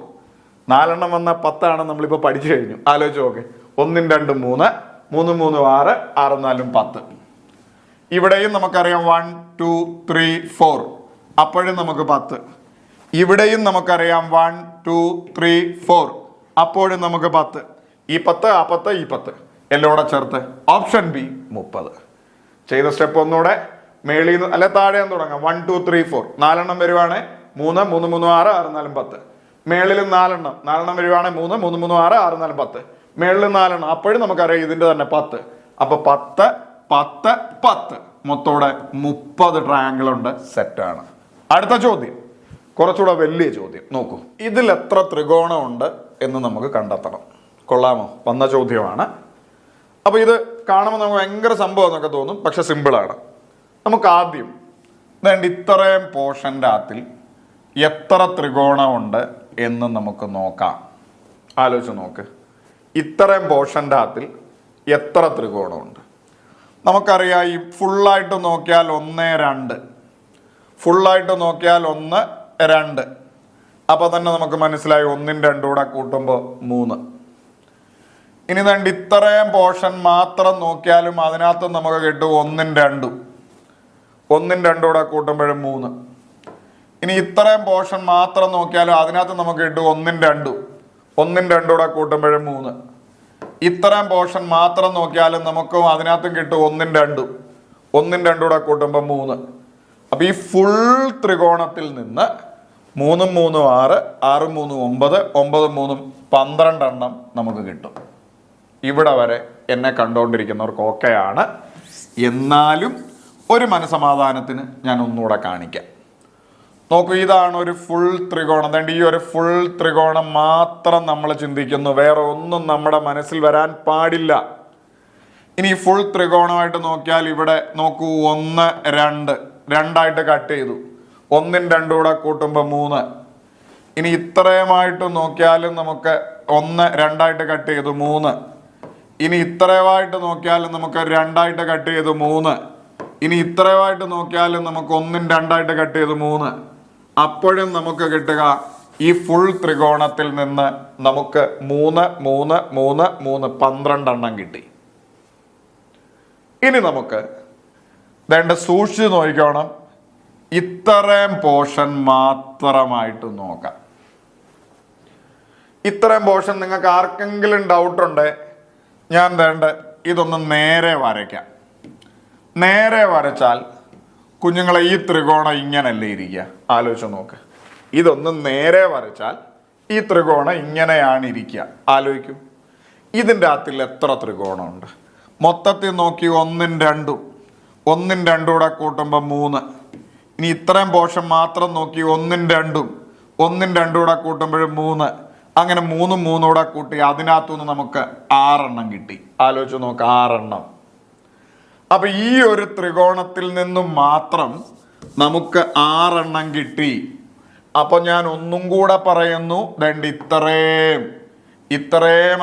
4 എണ്ണം വന്ന 10 ആണ് നമ്മളിപ്പോൾ പഠിച്ചു കഴിഞ്ഞു. ആലോചിച്ച് നോക്കെ, 1 2 3 3 3 6 6 4 10. ഇവിടെയും നമുക്കറിയാം 1 2 3 4, അപ്പോഴും നമുക്ക് 10. ഇവിടെയും നമുക്കറിയാം 1 2 3 4, അപ്പോഴും നമുക്ക് 10. ഈ 10 ആ 10 ഈ 10 എല്ലാം കൂടെ ചേർത്ത് ഓപ്ഷൻ ബി 30. ചെയ്ത സ്റ്റെപ്പ് ഒന്നുകൂടെ, മേളിൽ നിന്ന് അല്ലെ താഴെ തുടങ്ങാം. 1 2 3 4 4 എണ്ണം വരുവാണ് 3 3 3 6 6 4 10. മേളിലും 4 എണ്ണം വരുവാണ് 3 3 3 6 6 4 10. മേളിലും 4 എണ്ണം, അപ്പോഴും നമുക്കറിയാം ഇതിന്റെ തന്നെ 10. അപ്പൊ 10 10 10 മൊത്തോടെ 30 ട്രയാങ്കിൾ ഉണ്ട്, സെറ്റാണ്. അടുത്ത ചോദ്യം കുറച്ചുകൂടെ വലിയ ചോദ്യം. നോക്കൂ, ഇതിൽ എത്ര ത്രികോണം ഉണ്ട് എന്ന് നമുക്ക് കണ്ടെത്തണം. കൊള്ളാമോ? വന്ന ചോദ്യമാണ്. അപ്പൊ ഇത് കാണുമ്പോൾ നമുക്ക് ഭയങ്കര സംഭവം എന്നൊക്കെ തോന്നും, പക്ഷെ സിമ്പിളാണ്. നമുക്ക് ആദ്യം വേണ്ട ഇത്രയും പോർഷൻ്റെ അകത്തിൽ എത്ര ത്രികോണമുണ്ട് എന്ന് നമുക്ക് നോക്കാം. ആലോചിച്ച് നോക്ക്, ഇത്രയും പോർഷൻ്റെ അകത്തിൽ എത്ര ത്രികോണമുണ്ട്. നമുക്കറിയാം ഈ ഫുള്ളായിട്ട് നോക്കിയാൽ 1 2, ഫുള്ളായിട്ട് നോക്കിയാൽ 1 2, അപ്പോൾ തന്നെ നമുക്ക് മനസ്സിലായി 1 2 കൂടെ കൂട്ടുമ്പോൾ 3. ഇനി വേണ്ട ഇത്രയും പോർഷൻ മാത്രം നോക്കിയാലും അതിനകത്ത് നമുക്ക് കിട്ടും 1 2, 1 2 കൂടെ കൂട്ടുമ്പോഴും 3. ഇനി ഇത്രയും പോർഷൻ മാത്രം നോക്കിയാലും അതിനകത്ത് നമുക്ക് കിട്ടും 1 2, 1 2 കൂടെ കൂട്ടുമ്പോഴും 3. ഇത്രയും പോർഷൻ മാത്രം നോക്കിയാലും നമുക്കും അതിനകത്തും കിട്ടും 1 2, 1 2 കൂടെ കൂട്ടുമ്പോൾ 3. അപ്പൊ ഈ ഫുൾ ത്രികോണത്തിൽ നിന്ന് 3 3 6 6 3 9 9 3 12 എണ്ണം നമുക്ക് കിട്ടും. ഇവിടെ വരെ എന്നെ കണ്ടുകൊണ്ടിരിക്കുന്നവർക്ക് ഓക്കെയാണ്. എന്നാലും ഒരു മനസമാധാനത്തിന് ഞാൻ ഒന്നുകൂടെ കാണിക്കാം. നോക്കൂ, ഇതാണ് ഒരു ഫുൾ ത്രികോണം. അതുകൊണ്ട് ഈ ഒരു ഫുൾ ത്രികോണം മാത്രം നമ്മൾ ചിന്തിക്കുന്നു, വേറെ ഒന്നും നമ്മുടെ മനസ്സിൽ വരാൻ പാടില്ല. ഇനി ഫുൾ ത്രികോണമായിട്ട് നോക്കിയാൽ ഇവിടെ നോക്കൂ, 1 2 2ആയിട്ട് കട്ട് ചെയ്തു, 1 2 കൂടെ കൂട്ടുമ്പോൾ 3. ഇനി ഇത്രയുമായിട്ട് നോക്കിയാലും നമുക്ക് 1 2ആയിട്ട് കട്ട് ചെയ്തു 3. ഇനി ഇത്രയുമായിട്ട് നോക്കിയാലും നമുക്ക് 2ആയിട്ട് കട്ട് ചെയ്തു 3. ഇനി ഇത്രയുമായിട്ട് നോക്കിയാലും നമുക്ക് 1 2ആയിട്ട് കട്ട് ചെയ്തു 3. അപ്പോഴും നമുക്ക് കിട്ടുക ഈ ഫുൾ ത്രികോണത്തിൽ നിന്ന് നമുക്ക് 3 3 3 3 12 എണ്ണം കിട്ടി. ഇനി നമുക്ക് വേണ്ട സൂക്ഷിച്ച് നോക്കണം, ഇത്രയും പോർഷൻ മാത്രമായിട്ട് നോക്കാം. ഇത്രയും പോർഷൻ നിങ്ങൾക്ക് ആർക്കെങ്കിലും ഡൗട്ട് ഉണ്ട്, ഞാൻ വേണ്ട ഇതൊന്ന് നേരെ വരയ്ക്കാം. നേരെ വരച്ചാൽ കുഞ്ഞുങ്ങളെ ഈ ത്രികോണം ഇങ്ങനല്ലേ ഇരിക്കുക, ആലോചിച്ച് നോക്ക്. ഇതൊന്ന് നേരെ വരച്ചാൽ ഈ ത്രികോണം ഇങ്ങനെയാണ് ഇരിക്കുക, ആലോചിക്കും. ഇതിൻ്റെ അകത്തിൽ എത്ര ത്രികോണമുണ്ട്? മൊത്തത്തിൽ നോക്കി 1 2 1 2 കൂടെ കൂട്ടുമ്പോൾ 3. ഇനി ഇത്രയും പോർഷൻ മാത്രം നോക്കി 1 2 1 2 കൂടെ കൂട്ടുമ്പോൾ 3. അങ്ങനെ 3 3 കൂടെ കൂട്ടി അതിനകത്തുനിന്ന് നമുക്ക് 6 എണ്ണം കിട്ടി. ആലോചിച്ച് നോക്ക്, 6 എണ്ണം. അപ്പൊ ഈ ഒരു ത്രികോണത്തിൽ നിന്നും മാത്രം നമുക്ക് 6 എണ്ണം കിട്ടി. അപ്പൊ ഞാൻ ഒന്നും കൂടെ പറയുന്നു, ദണ്ട് ഇത്രയും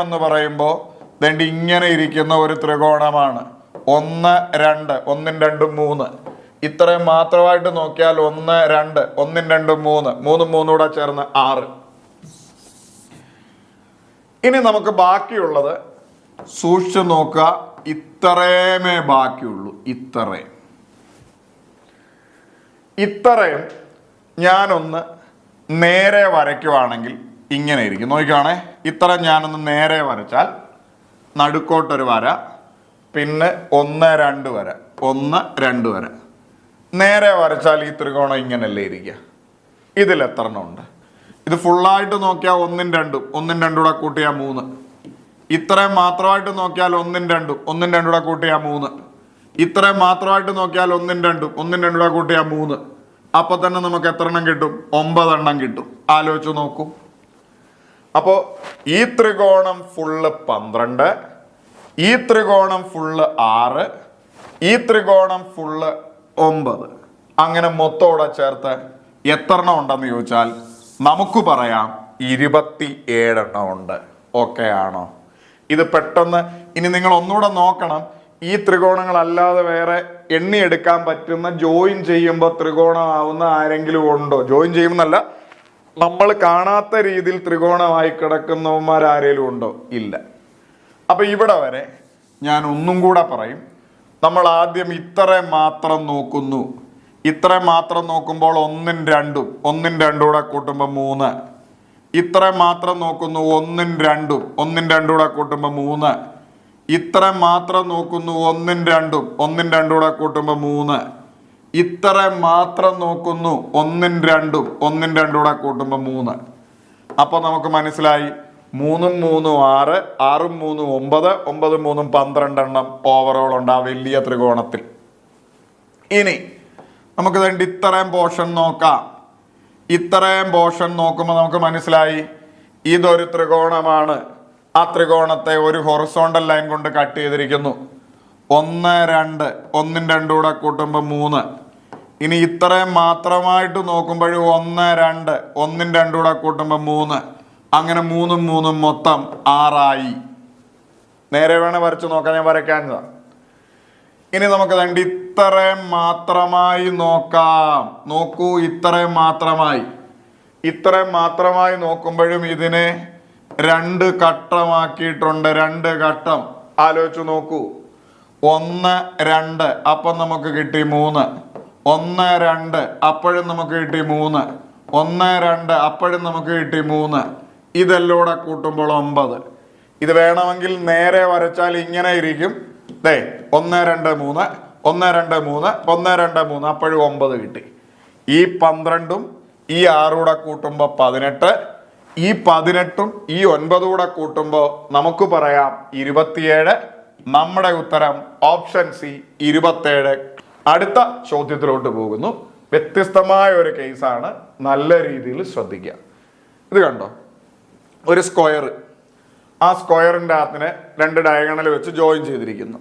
എന്ന് പറയുമ്പോൾ ദണ്ട് ഇങ്ങനെ ഇരിക്കുന്ന ഒരു ത്രികോണമാണ് 1 2 1 2 3. ഇത്രയും മാത്രമായിട്ട് നോക്കിയാൽ 1 2 1 2 3 3 3 കൂടെ ചേർന്ന് 6. ഇനി നമുക്ക് ബാക്കിയുള്ളത് സൂക്ഷിച്ചു നോക്കുക, ഇത്രയുമേ ബാക്കിയുള്ളൂ. ഇത്രയും ഞാനൊന്ന് നേരെ വരയ്ക്കുവാണെങ്കിൽ ഇങ്ങനെ ഇരിക്കും. നോക്കിയാണേ, ഇത്രയും ഞാനൊന്ന് നേരെ വരച്ചാൽ നടുക്കോട്ടൊരു വര, പിന്നെ 1 2 വര, 1 2 വര. നേരെ വരച്ചാൽ ഈ ത്രികോണം ഇങ്ങനല്ലേ ഇരിക്കുക. ഇതിൽ എത്ര എണ്ണം ഉണ്ട്? ഇത് ഫുള്ളായിട്ട് നോക്കിയാൽ 1 2 1 2 കൂടെ കൂട്ടിയാൽ 3. ഇത്രയും മാത്രമായിട്ട് നോക്കിയാൽ 1 2 1 2 കൂടെ കൂട്ടിയാൽ 3. ഇത്രയും മാത്രമായിട്ട് നോക്കിയാൽ 1 2 1 2 കൂടെ കൂട്ടിയാൽ 3. അപ്പൊ തന്നെ നമുക്ക് എത്ര എണ്ണം കിട്ടും? 9 എണ്ണം കിട്ടും. ആലോചിച്ച് നോക്കൂ. അപ്പോ ഈ ത്രികോണം ഫുള്ള് 12, ഈ ത്രികോണം ഫുള്ള് 6, ഈ ത്രികോണം ഫുള്ള് 9. അങ്ങനെ മൊത്തോടെ ചേർത്ത് എത്ര എണ്ണം ഉണ്ടെന്ന് ചോദിച്ചാൽ നമുക്ക് പറയാം 27 എണ്ണം ഉണ്ട്. ഓക്കെ ആണോ? ഇത് പെട്ടെന്ന് ഇനി നിങ്ങൾ ഒന്നുകൂടെ നോക്കണം. ഈ ത്രികോണങ്ങളല്ലാതെ വേറെ എണ്ണിയെടുക്കാൻ പറ്റുന്ന, ജോയിൻ ചെയ്യുമ്പോൾ ത്രികോണമാവുന്ന ആരെങ്കിലും ഉണ്ടോ? ജോയിൻ ചെയ്യുന്നല്ല, നമ്മൾ കാണാത്ത രീതിയിൽ ത്രികോണമായി കിടക്കുന്നവന്മാർ ആരെങ്കിലും ഉണ്ടോ? ഇല്ല. അപ്പൊ ഇവിടെ വരെ ഞാൻ ഒന്നും കൂടെ പറയും. നമ്മൾ ആദ്യം ഇത്രയും മാത്രം നോക്കുന്നു. ഇത്രയും മാത്രം നോക്കുമ്പോൾ 1 2 1 2 കൂടെ കൂട്ടുമ്പോൾ 3. ഇത്രയും മാത്രം നോക്കുന്നു 1 2 1 2 കൂടെ കൂട്ടുമ്പോൾ 3. ഇത്രയും മാത്രം നോക്കുന്നു 1 2 1 2 കൂടെ കൂട്ടുമ്പോൾ 3. ഇത്രയും മാത്രം നോക്കുന്നു 1 2 1 2 കൂടെ കൂട്ടുമ്പോൾ 3. അപ്പൊ നമുക്ക് മനസ്സിലായി 3 3 6 6 3 9 9 3 12 എണ്ണം ഓവറോൾ ഉണ്ട് ആ വലിയ ത്രികോണത്തിൽ. ഇനി നമുക്ക് വേണ്ടി ഇത്രയും പോർഷൻ നോക്കാം. ഇത്രയും പോർഷൻ നോക്കുമ്പോൾ നമുക്ക് മനസ്സിലായി ഇതൊരു ത്രികോണമാണ്. ആ ത്രികോണത്തെ ഒരു ഹൊറിസോണ്ടൽ ലൈൻ കൊണ്ട് കട്ട് ചെയ്തിരിക്കുന്നു. 1 2 1 2 കൂടെ കൂട്ടുമ്പോൾ 3. ഇനി ഇത്രയും മാത്രമായിട്ട് നോക്കുമ്പോഴും 1 2 1 2 കൂടെ കൂട്ടുമ്പോൾ 3. അങ്ങനെ 3 3 മൊത്തം 6 ആയി. നേരെ വേണേ വരച്ച് നോക്കാം, ഞാൻ വരയ്ക്കാഞ്ഞതാ. ഇനി നമുക്ക് വേണ്ടി ഇത്രയും മാത്രമായി നോക്കാം. നോക്കൂ, ഇത്രയും മാത്രമായി നോക്കുമ്പോഴും ഇതിനെ 2 ഘട്ടമാക്കിയിട്ടുണ്ട്. 2 ഘട്ടം ആലോചിച്ച് നോക്കൂ. 1 2 അപ്പം നമുക്ക് കിട്ടി 3. 1 2 അപ്പോഴും നമുക്ക് കിട്ടി 3. 1 2 അപ്പോഴും നമുക്ക് കിട്ടി 3. ഇതെല്ലാം കൂടെ കൂട്ടുമ്പോൾ 9. ഇത് വേണമെങ്കിൽ നേരെ വരച്ചാൽ ഇങ്ങനെ ഇരിക്കും. ദേ 1 2 3 1 2 3 1 2 3 അപ്പോഴും 9 കിട്ടി. ഈ 12ഉം ഈ 6 കൂടെ കൂട്ടുമ്പോൾ 18. ഈ 18ഉം ഈ 9 കൂടെ കൂട്ടുമ്പോൾ നമുക്ക് പറയാം 27. നമ്മുടെ ഉത്തരം ഓപ്ഷൻ സി 27. അടുത്ത ചോദ്യത്തിലോട്ട് പോകുന്നു. വ്യത്യസ്തമായ ഒരു കേസാണ്, നല്ല രീതിയിൽ ശ്രദ്ധിക്കുക. ഇത് കണ്ടോ, ഒരു സ്ക്വയർ. ആ സ്ക്വയറിൻ്റെ അകത്തിനെ 2 ഡയഗണൽ വെച്ച് ജോയിൻ ചെയ്തിരിക്കുന്നു.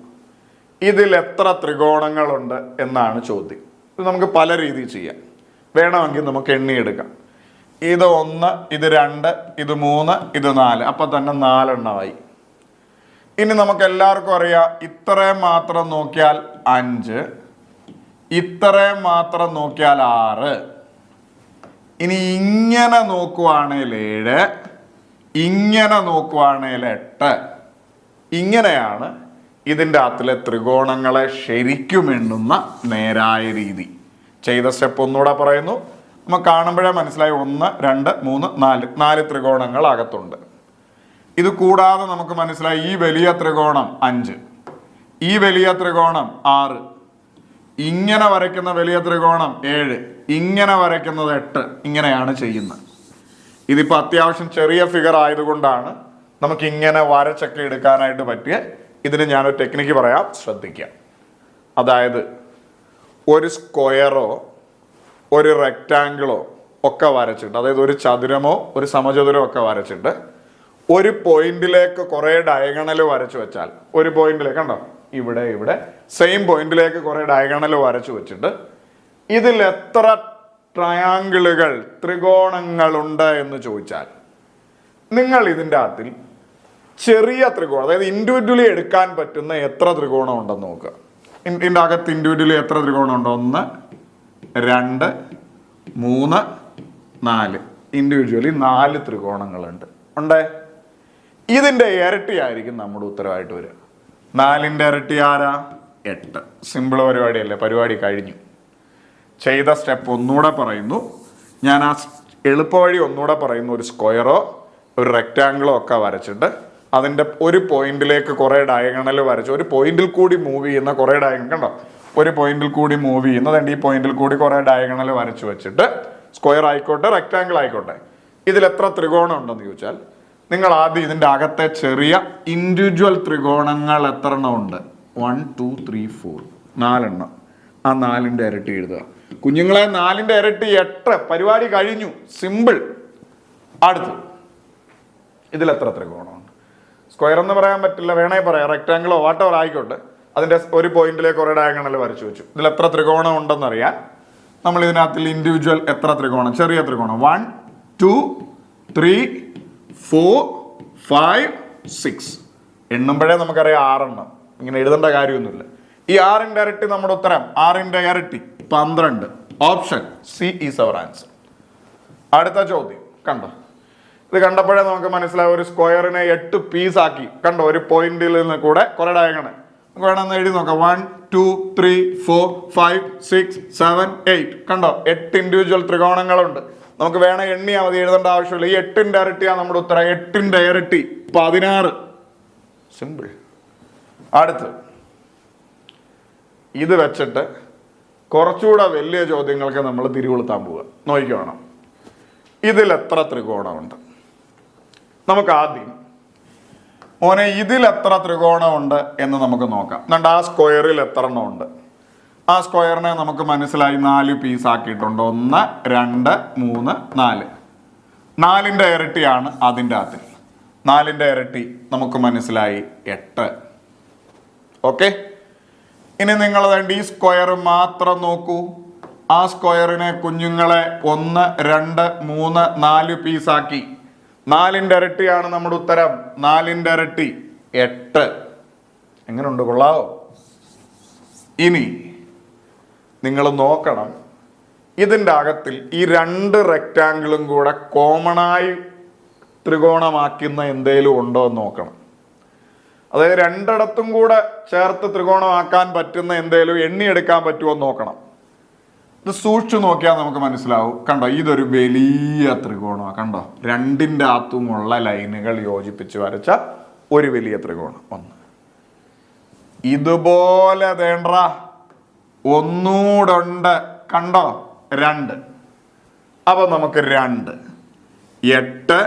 ഇതിൽ എത്ര ത്രികോണങ്ങളുണ്ട് എന്നാണ് ചോദ്യം. ഇത് നമുക്ക് പല രീതിയിൽ ചെയ്യാം. വേണമെങ്കിൽ നമുക്ക് എണ്ണിയെടുക്കാം. ഇത് 1, ഇത് 2, ഇത് 3, ഇത് 4. അപ്പൊ തന്നെ 4 എണ്ണമായി. ഇനി നമുക്ക് എല്ലാവർക്കും അറിയാം, ഇത്രയും മാത്രം നോക്കിയാൽ 5, ഇത്രയും മാത്രം നോക്കിയാൽ 6, ഇനി ഇങ്ങനെ നോക്കുവാണെങ്കിൽ 7, ഇങ്ങനെ നോക്കുവാണെങ്കിൽ 8. ഇങ്ങനെയാണ് ഇതിൻ്റെ അകത്തിലെ ത്രികോണങ്ങളെ ശരിക്കും എണ്ണുന്ന നേരായ രീതി. ചെയ്ത സ്റ്റെപ്പ് ഒന്നുകൂടെ പറയുന്നു. നമുക്ക് കാണുമ്പോഴേ മനസ്സിലായി 1, 2, 3, 4 ത്രികോണങ്ങൾ അകത്തുണ്ട്. ഇത് കൂടാതെ നമുക്ക് മനസ്സിലായി ഈ വലിയ ത്രികോണം 5, ഈ വലിയ ത്രികോണം 6, ഇങ്ങനെ വരയ്ക്കുന്ന വലിയ ത്രികോണം 7, ഇങ്ങനെ വരയ്ക്കുന്നത് 8. ഇങ്ങനെയാണ് ചെയ്യുന്നത്. ഇതിപ്പോൾ അത്യാവശ്യം ചെറിയ ഫിഗർ ആയതുകൊണ്ടാണ് നമുക്ക് ഇങ്ങനെ വരച്ചൊക്കെ എടുക്കാനായിട്ട് പറ്റിയ. ഇതിന് ഞാനൊരു ടെക്നിക്ക് പറയാം, ശ്രദ്ധിക്കാം. അതായത് ഒരു സ്ക്വയറോ ഒരു റെക്റ്റാങ്കിളോ ഒക്കെ വരച്ചിട്ട്, അതായത് ഒരു ചതുരമോ ഒരു സമചതുരമോ ഒക്കെ വരച്ചിട്ട് ഒരു പോയിന്റിലേക്ക് കുറേ ഡയഗണൽ വരച്ചു വെച്ചാൽ, ഒരു പോയിന്റിലേക്ക് കണ്ടോ, ഇവിടെ ഇവിടെ സെയിം പോയിന്റിലേക്ക് കുറേ ഡയഗണൽ വരച്ചു വെച്ചിട്ട് ഇതിൽ എത്ര ട്രയാങ്കിളുകൾ ത്രികോണങ്ങളുണ്ട് എന്ന് ചോദിച്ചാൽ നിങ്ങൾ ഇതിൻ്റെ അകത്തിൽ ചെറിയ ത്രികോണം, അതായത് ഇൻഡിവിജ്വലി എടുക്കാൻ പറ്റുന്ന എത്ര ത്രികോണം ഉണ്ടെന്ന് നോക്കുക. ഇതിൻ്റെ അകത്ത് ഇൻഡിവിജ്വലി എത്ര ത്രികോണം ഉണ്ട്? 1, 2, 3, 4. ഇൻഡിവിജ്വലി 4 ത്രികോണങ്ങളുണ്ട്. ഉണ്ടേ? ഇതിൻ്റെ ഇരട്ടിയായിരിക്കും നമ്മുടെ ഉത്തരവായിട്ട് വരിക. 4ന്റെ ഇരട്ടി ആരാ? 8. സിമ്പിൾ പരിപാടിയല്ലേ? പരിപാടി കഴിഞ്ഞു. ചെയ്ത സ്റ്റെപ്പ് ഒന്നുകൂടെ പറയുന്നു. ഞാൻ ആ എളുപ്പവഴി ഒന്നുകൂടെ പറയുന്നു. ഒരു സ്ക്വയറോ ഒരു റെക്റ്റാങ്കിളോ ഒക്കെ വരച്ചിട്ട് അതിൻ്റെ ഒരു പോയിന്റിലേക്ക് കുറേ ഡയഗണൽ വരച്ച്, ഒരു പോയിന്റിൽ കൂടി മൂവ് ചെയ്യുന്ന കുറേ ഡയഗണൽ കണ്ടോ, ഒരു പോയിന്റിൽ കൂടി മൂവ് ചെയ്യുന്നത് ഈ പോയിന്റിൽ കൂടി കുറേ ഡയഗണൽ വരച്ച് വെച്ചിട്ട്, സ്ക്വയർ ആയിക്കോട്ടെ റെക്റ്റാങ്കിൾ ആയിക്കോട്ടെ, ഇതിൽ എത്ര ത്രികോണം ഉണ്ടെന്ന് ചോദിച്ചാൽ നിങ്ങൾ ആദ്യം ഇതിൻ്റെ അകത്തെ ചെറിയ ഇൻഡിവിജ്വൽ ത്രികോണങ്ങൾ എത്ര എണ്ണം ഉണ്ട്? 1, 2, 3, 4, 4 എണ്ണം. ആ 4ന്റെ ഇരട്ടി എഴുതുക. കുഞ്ഞുങ്ങളെ 4ന്റെ ഇരട്ടി 8. പരിപാടി കഴിഞ്ഞു. സിമ്പിൾ. അടുത്ത് ഇതിൽ എത്ര ത്രികോണമുണ്ട്? സ്ക്വയർ എന്ന് പറയാൻ പറ്റില്ല, വേണേ പറയാം, റെക്റ്റാങ്കിളോ വാട്ടവർ ആയിക്കോട്ടെ. അതിൻ്റെ ഒരു പോയിന്റിലേക്ക് കുറേ ഡയഗണൽ വരച്ചു വെച്ചു. ഇതിൽ എത്ര ത്രികോണം ഉണ്ടെന്നറിയാൻ നമ്മൾ ഇതിനകത്തിൽ ഇൻഡിവിജ്വൽ എത്ര ത്രികോണം, ചെറിയ ത്രികോണം 1, 2, 3, 4, 5, 6 എണ്ണുമ്പോഴേ നമുക്കറിയാം 6 എണ്ണം. ഇങ്ങനെ എഴുതേണ്ട കാര്യമൊന്നുമില്ല. ഈ 6ന്റെ ഇരട്ടി നമ്മുടെ ഉത്തരം. 6ന്റെ ഇരട്ടി 12. Option C is our answer. അടുത്ത ചോദ്യം കണ്ടോ, ഇത് കണ്ടപ്പോഴേ നമുക്ക് മനസ്സിലാവും. ഒരു സ്ക്വയറിനെ 8 പീസാക്കി കണ്ടോ, ഒരു പോയിന്റിൽ നിന്ന് കൂടെ കുറെ ഡയഗണൽ നമുക്ക് വേണമെന്ന് എഴുതി നോക്കാം. 1, 2, 3, 4, 5, 6, 7, 8 കണ്ടോ, 8 ഇൻഡിവിജ്വൽ ത്രികോണങ്ങളുണ്ട്. നമുക്ക് വേണേ എണ്ണിയാൽ മതി, എഴുതേണ്ട ആവശ്യമില്ല. ഈ 8ന്റെ ഇരട്ടിയാണ് നമ്മുടെ ഉത്തരം. 8ന്റെ ഇരട്ടി 16. സിമ്പിൾ. അടുത്ത് ഇത് വെച്ചിട്ട് കുറച്ചുകൂടെ വലിയ ചോദ്യങ്ങൾക്ക് നമ്മൾ തിരികൊളുത്താൻ പോവുക. നോക്കിക്കോണം, ഇതിൽ എത്ര ത്രികോണമുണ്ട്? നമുക്ക് ആദ്യം മോനെ ഇതിൽ എത്ര ത്രികോണമുണ്ട് എന്ന് നമുക്ക് നോക്കാം. എന്നിട്ട് ആ സ്ക്വയറിൽ എത്ര എണ്ണം ഉണ്ട്? ആ സ്ക്വയറിനെ നമുക്ക് മനസ്സിലായി 4 പീസ് ആക്കിയിട്ടുണ്ട്. 1, 2, 3, 4. 4ന്റെ ഇരട്ടിയാണ് അതിൻ്റെ അകത്തിൽ. 4ന്റെ ഇരട്ടി നമുക്ക് മനസ്സിലായി 8. ഓക്കെ, ഇനി നിങ്ങൾ വേണ്ടി ഈ സ്ക്വയർ മാത്രം നോക്കൂ. ആ സ്ക്വയറിനെ കുഞ്ഞുങ്ങളെ 1, 2, 3, 4 പീസാക്കി. 4ന്റെ ഇരട്ടിയാണ് നമ്മുടെ ഉത്തരം. 4ന്റെ ഇരട്ടി 8. എങ്ങനെയുണ്ട്? കൊള്ളാവോ? ഇനി നിങ്ങൾ നോക്കണം, ഇതിൻ്റെ അകത്തിൽ ഈ 2 റെക്റ്റാങ്കിളും കൂടെ കോമണായി ത്രികോണമാക്കുന്ന എന്തേലും ഉണ്ടോ എന്ന് നോക്കണം. അതായത് രണ്ടിടത്തും കൂടെ ചേർത്ത് ത്രികോണമാക്കാൻ പറ്റുന്ന എന്തേലും എണ്ണിയെടുക്കാൻ പറ്റുമോ എന്ന് നോക്കണം. ഇത് സൂക്ഷിച്ചു നോക്കിയാൽ നമുക്ക് മനസ്സിലാവും. കണ്ടോ, ഇതൊരു വലിയ ത്രികോണമാണ്. കണ്ടോ, 2ന്റെ അകത്തുമുള്ള ലൈനുകൾ യോജിപ്പിച്ച് വരച്ച ഒരു വലിയ ത്രികോണം. 1 ഇതുപോലെ വേണ്ട ഒന്നൂടെ ഉണ്ട്. കണ്ടോ, 2. അപ്പൊ നമുക്ക് 2, 8,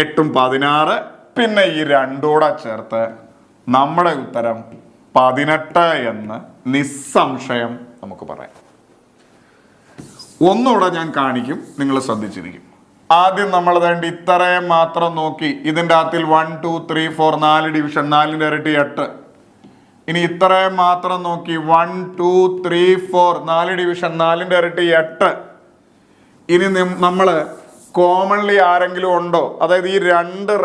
8ഉം 16, പിന്നെ ഈ 2 കൂടെ ചേർത്ത് നമ്മുടെ ഉത്തരം 18 എന്ന് നിസ്സംശയം നമുക്ക് പറയാം. ഒന്നുകൂടെ ഞാൻ കാണിക്കും, നിങ്ങൾ ശ്രദ്ധിച്ചിരിക്കും. ആദ്യം നമ്മൾ വേണ്ടി ഇത്രയും മാത്രം നോക്കി. ഇതിൻ്റെ അകത്തിൽ 1, 2, 3, 4 4 ഡിവിഷൻ. 4ന്റെ ഇരട്ടി 8. ഇനി ഇത്രയും മാത്രം നോക്കി. 1, 2, 3, 4 4 ഡിവിഷൻ. 4ന്റെ ഇരട്ടി 8. ഇനി നമ്മൾ കോമൺലി ആരെങ്കിലും ഉണ്ടോ? അതായത് ഈ 2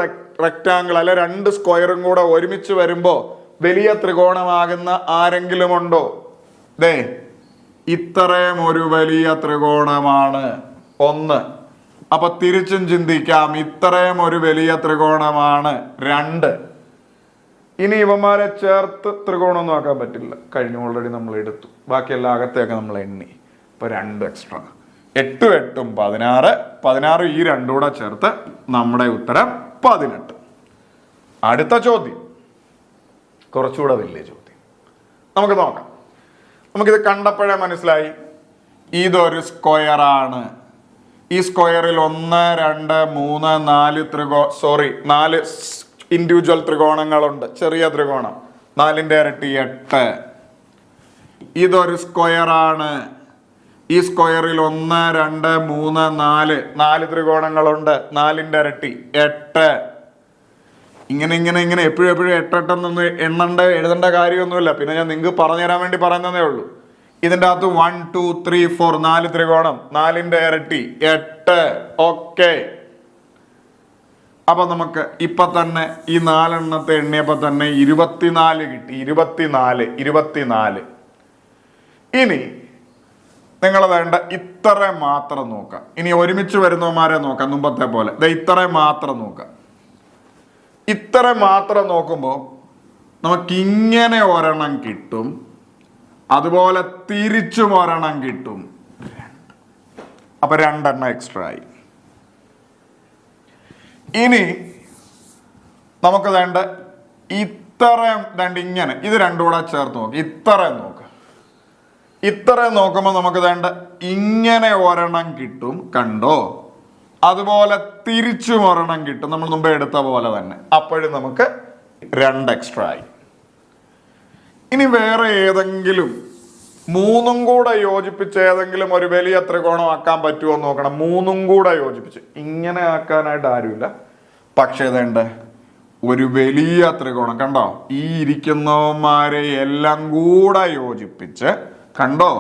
റെക്റ്റാങ്കിൾ അല്ലെ 2 സ്ക്വയറും കൂടെ ഒരുമിച്ച് വരുമ്പോൾ വലിയ ത്രികോണമാകുന്ന ആരെങ്കിലും ഉണ്ടോ? ദേ ഇത്രയും ഒരു വലിയ ത്രികോണമാണ്. 1. അപ്പൊ തിരിച്ചും ചിന്തിക്കാം, ഇത്രയും ഒരു വലിയ ത്രികോണമാണ് 2. ഇനി ഇവന്മാരെ ചേർത്ത് ത്രികോണമൊന്നും ആക്കാൻ പറ്റില്ല, കഴിഞ്ഞു, ഓൾറെഡി നമ്മൾ എടുത്തു. ബാക്കി എല്ലാ അകത്തെയൊക്കെ നമ്മൾ എണ്ണി. ഇപ്പൊ 2 എക്സ്ട്രാ. 8 8 16. 16 ഈ 2 കൂടെ ചേർത്ത് നമ്മുടെ ഉത്തരം 18. അടുത്ത ചോദ്യം കുറച്ചുകൂടെ വലിയ ചോദ്യം നമുക്ക് നോക്കാം. നമുക്കിത് കണ്ടപ്പോഴേ മനസ്സിലായി ഇതൊരു സ്ക്വയറാണ്. ഈ സ്ക്വയറിൽ 1 2 3 4 ഇൻഡിവിജ്വൽ ത്രികോണങ്ങളുണ്ട്. ചെറിയ ത്രികോണം 4ന്റെ ഇരട്ടി 8. ഇതൊരു സ്ക്വയറാണ്. ഈ സ്ക്വയറിൽ 1 2 3 4 ത്രികോണങ്ങളുണ്ട്. 4ന്റെ ഇരട്ടി 8. ഇങ്ങനെ എപ്പോഴും 8 8 എഴുതേണ്ട കാര്യമൊന്നുമില്ല. പിന്നെ ഞാൻ നിങ്ങൾക്ക് പറഞ്ഞു തരാൻ വേണ്ടി പറയുന്നതേ ഉള്ളൂ. ഇതിൻ്റെ അകത്ത് 1 2 3 4 4 ത്രികോണം, 4ന്റെ ഇരട്ടി 8. ഓക്കെ, അപ്പൊ നമുക്ക് ഇപ്പൊ തന്നെ ഈ 4 എണ്ണത്തെ എണ്ണിയപ്പോ തന്നെ 24 കിട്ടി. 24. ഇനി നിങ്ങൾ വേണ്ട ഇത്ര മാത്രം നോക്കാം. ഇനി ഒരുമിച്ച് വരുന്നവന്മാരെ നോക്കാം. മുമ്പത്തെ പോലെ ഇത്ര മാത്രം നോക്കാം. ഇത്ര മാത്രം നോക്കുമ്പോൾ നമുക്ക് ഇങ്ങനെ ഒരെണ്ണം കിട്ടും, അതുപോലെ തിരിച്ചും ഒരെണ്ണം കിട്ടും. അപ്പൊ 2 എണ്ണം എക്സ്ട്രാ ആയി. ഇനി നമുക്ക് വേണ്ട ഇത്രയും ഇങ്ങനെ ഇത് 2 കൂടെ ചേർത്ത് നോക്കാം. ഇത്രയും നോക്കാം. ഇത്രയും നോക്കുമ്പോൾ നമുക്ക് വേണ്ട ഇങ്ങനെ ഒരെണ്ണം കിട്ടും, കണ്ടോ? അതുപോലെ തിരിച്ചും ഒരെണ്ണം കിട്ടും, നമ്മൾ മുമ്പേ എടുത്ത പോലെ തന്നെ. അപ്പോഴും നമുക്ക് 2 എക്സ്ട്രാ ആയി. ഇനി വേറെ ഏതെങ്കിലും 3 കൂടെ യോജിപ്പിച്ച് ഏതെങ്കിലും ഒരു വലിയ ത്രികോണം ആക്കാൻ പറ്റുമോ എന്ന് നോക്കണം. 3 കൂടെ യോജിപ്പിച്ച് ഇങ്ങനെ ആക്കാനായിട്ട് ആരുമില്ല. പക്ഷേ ഇതേണ്ട ഒരു വലിയ ത്രികോണം, കണ്ടോ? ഈ ഇരിക്കുന്നവന്മാരെ എല്ലാം കൂടെ യോജിപ്പിച്ച്, കണ്ടോ?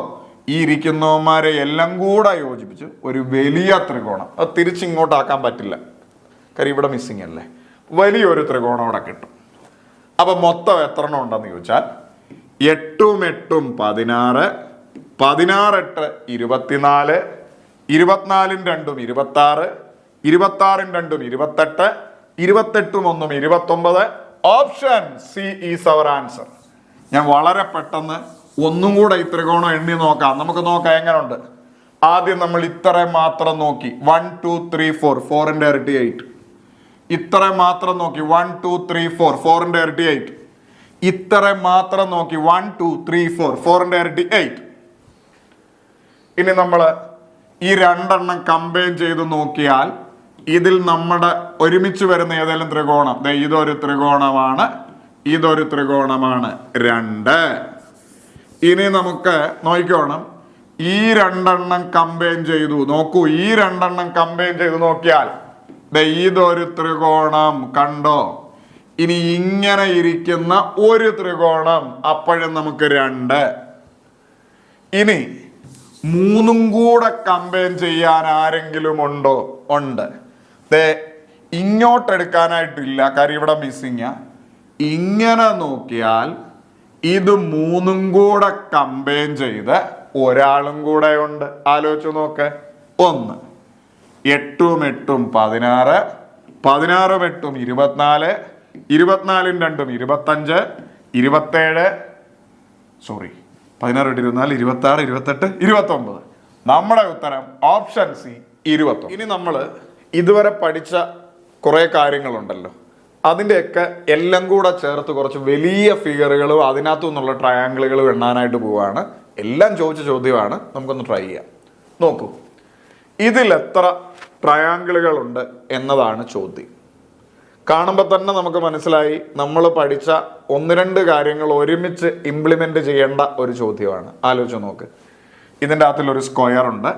ഈ ഇരിക്കുന്നവന്മാരെ എല്ലാം കൂടെ യോജിപ്പിച്ച് ഒരു വലിയ ത്രികോണം. അത് തിരിച്ചിങ്ങോട്ടാക്കാൻ പറ്റില്ല, കാര്യം ഇവിടെ മിസ്സിങ് അല്ലേ. വലിയൊരു ത്രികോണം ഇവിടെ കിട്ടും. അപ്പൊ മൊത്തം എത്ര എണ്ണം ഉണ്ടെന്ന് ചോദിച്ചാൽ 8 8 16, 16 8 24, 24 2 26, 26 2 28, 28 1 29. Option C is our answer. ഞാൻ വളരെ പെട്ടെന്ന് ഒന്നും കൂടെ ഈ ത്രികോണം എണ്ണി നോക്കാം. നമുക്ക് നോക്കാം എങ്ങനെയുണ്ട്. ആദ്യം നമ്മൾ ഇത്ര മാത്രം നോക്കി, 1 2 3 4, 4ന്റെ ഇരട്ടി 8. ഇത്ര മാത്രം നോക്കി, 1 2 3 4, 4ന്റെ ഇരട്ടി 8. ഇത്ര മാത്രം നോക്കി, 1 2 3 4, 4ന്റെ ഇരട്ടി 8. ഇനി നമ്മൾ ഈ 2 എണ്ണം കമ്പൈൻ ചെയ്ത് നോക്കിയാൽ ഇതിൽ നമ്മുടെ ഒരുമിച്ച് വരുന്ന ഏതെങ്കിലും ത്രികോണം, ഇതൊരു ത്രികോണമാണ്, ഇതൊരു ത്രികോണമാണ് 2. ഇനി നമുക്ക് നോക്കിക്കോണം, ഈ 2 എണ്ണം കമ്പൈൻ ചെയ്തു നോക്കൂ. ഈ 2 എണ്ണം കമ്പൈൻ ചെയ്ത് നോക്കിയാൽ ഇതൊരു ത്രികോണം, കണ്ടോ? ഇനി ഇങ്ങനെ ഇരിക്കുന്ന ഒരു ത്രികോണം, അപ്പോഴും നമുക്ക് 2. ഇനി 3 കൂടെ കമ്പൈൻ ചെയ്യാൻ ആരെങ്കിലും ഉണ്ടോ? ഉണ്ട്. ഇങ്ങോട്ട് എടുക്കാനായിട്ടില്ല, കാര്യം ഇവിടെ മിസ്സിങ്. ഇങ്ങനെ നോക്കിയാൽ ഇത് 3 കൂടെ കമ്പൈൻ ചെയ്ത് ഒരാളും കൂടെ ഉണ്ട്. ആലോചിച്ച് നോക്ക്. 1 8 8 16, 16 8 24, 24 2 25, 27, 16 24 26 28 29. നമ്മുടെ ഉത്തരം ഓപ്ഷൻ സി 21. ഇനി നമ്മൾ ഇതുവരെ പഠിച്ച കുറെ കാര്യങ്ങളുണ്ടല്ലോ, അതിൻ്റെയൊക്കെ എല്ലാം കൂടെ ചേർത്ത് കുറച്ച് വലിയ ഫിഗറുകളും അതിനകത്തു നിന്നുള്ള ട്രയാങ്കിളുകളും എണ്ണാനായിട്ട് പോവുകയാണ്. എല്ലാം ചോദിച്ച ചോദ്യമാണ്, നമുക്കൊന്ന് ട്രൈ ചെയ്യാം. നോക്കൂ, ഇതിൽ എത്ര ട്രയാങ്കിളുകളുണ്ട് എന്നതാണ് ചോദ്യം. കാണുമ്പോൾ തന്നെ നമുക്ക് മനസ്സിലായി നമ്മൾ പഠിച്ച 1-2 കാര്യങ്ങൾ ഒരുമിച്ച് ഇംപ്ലിമെന്റ് ചെയ്യേണ്ട ഒരു ചോദ്യമാണ്. ആലോചിച്ച് നോക്ക്. ഇതിൻ്റെ അകത്തിലൊരു സ്ക്വയർ ഉണ്ട്,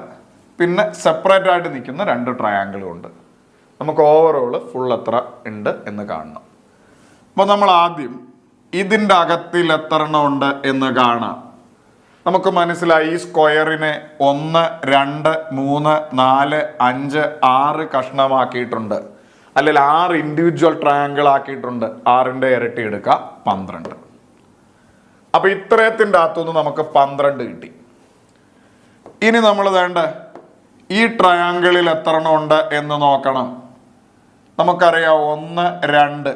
പിന്നെ സെപ്പറേറ്റ് ആയിട്ട് നിൽക്കുന്ന 2 ട്രയാങ്കിളും ഉണ്ട്. നമുക്ക് ഓവറോൾ ഫുൾ എത്ര ഉണ്ട് എന്ന് കാണണം. അപ്പോൾ നമ്മൾ ആദ്യം ഇതിൻ്റെ അകത്തിൽ എത്ര എണ്ണം ഉണ്ട് എന്ന് കാണാം. നമുക്ക് മനസ്സിലായി ഈ സ്ക്വയറിനെ 1 2 3 4 5 6 കഷ്ണമാക്കിയിട്ടുണ്ട്, അല്ലെങ്കിൽ 6 ഇൻഡിവിജ്വൽ ട്രയാങ്കിൾ ആക്കിയിട്ടുണ്ട്. 6ന്റെ ഇരട്ടി എടുക്കുക, 12. അപ്പൊ ഇത്രയത്തിൻ്റെ അകത്തുനിന്ന് നമുക്ക് 12 കിട്ടി. ഇനി നമ്മൾ വേണ്ട ഈ ട്രയാങ്കിളിൽ എത്ര എണ്ണം ഉണ്ട് എന്ന് നോക്കണം. നമുക്കറിയാം 1, 2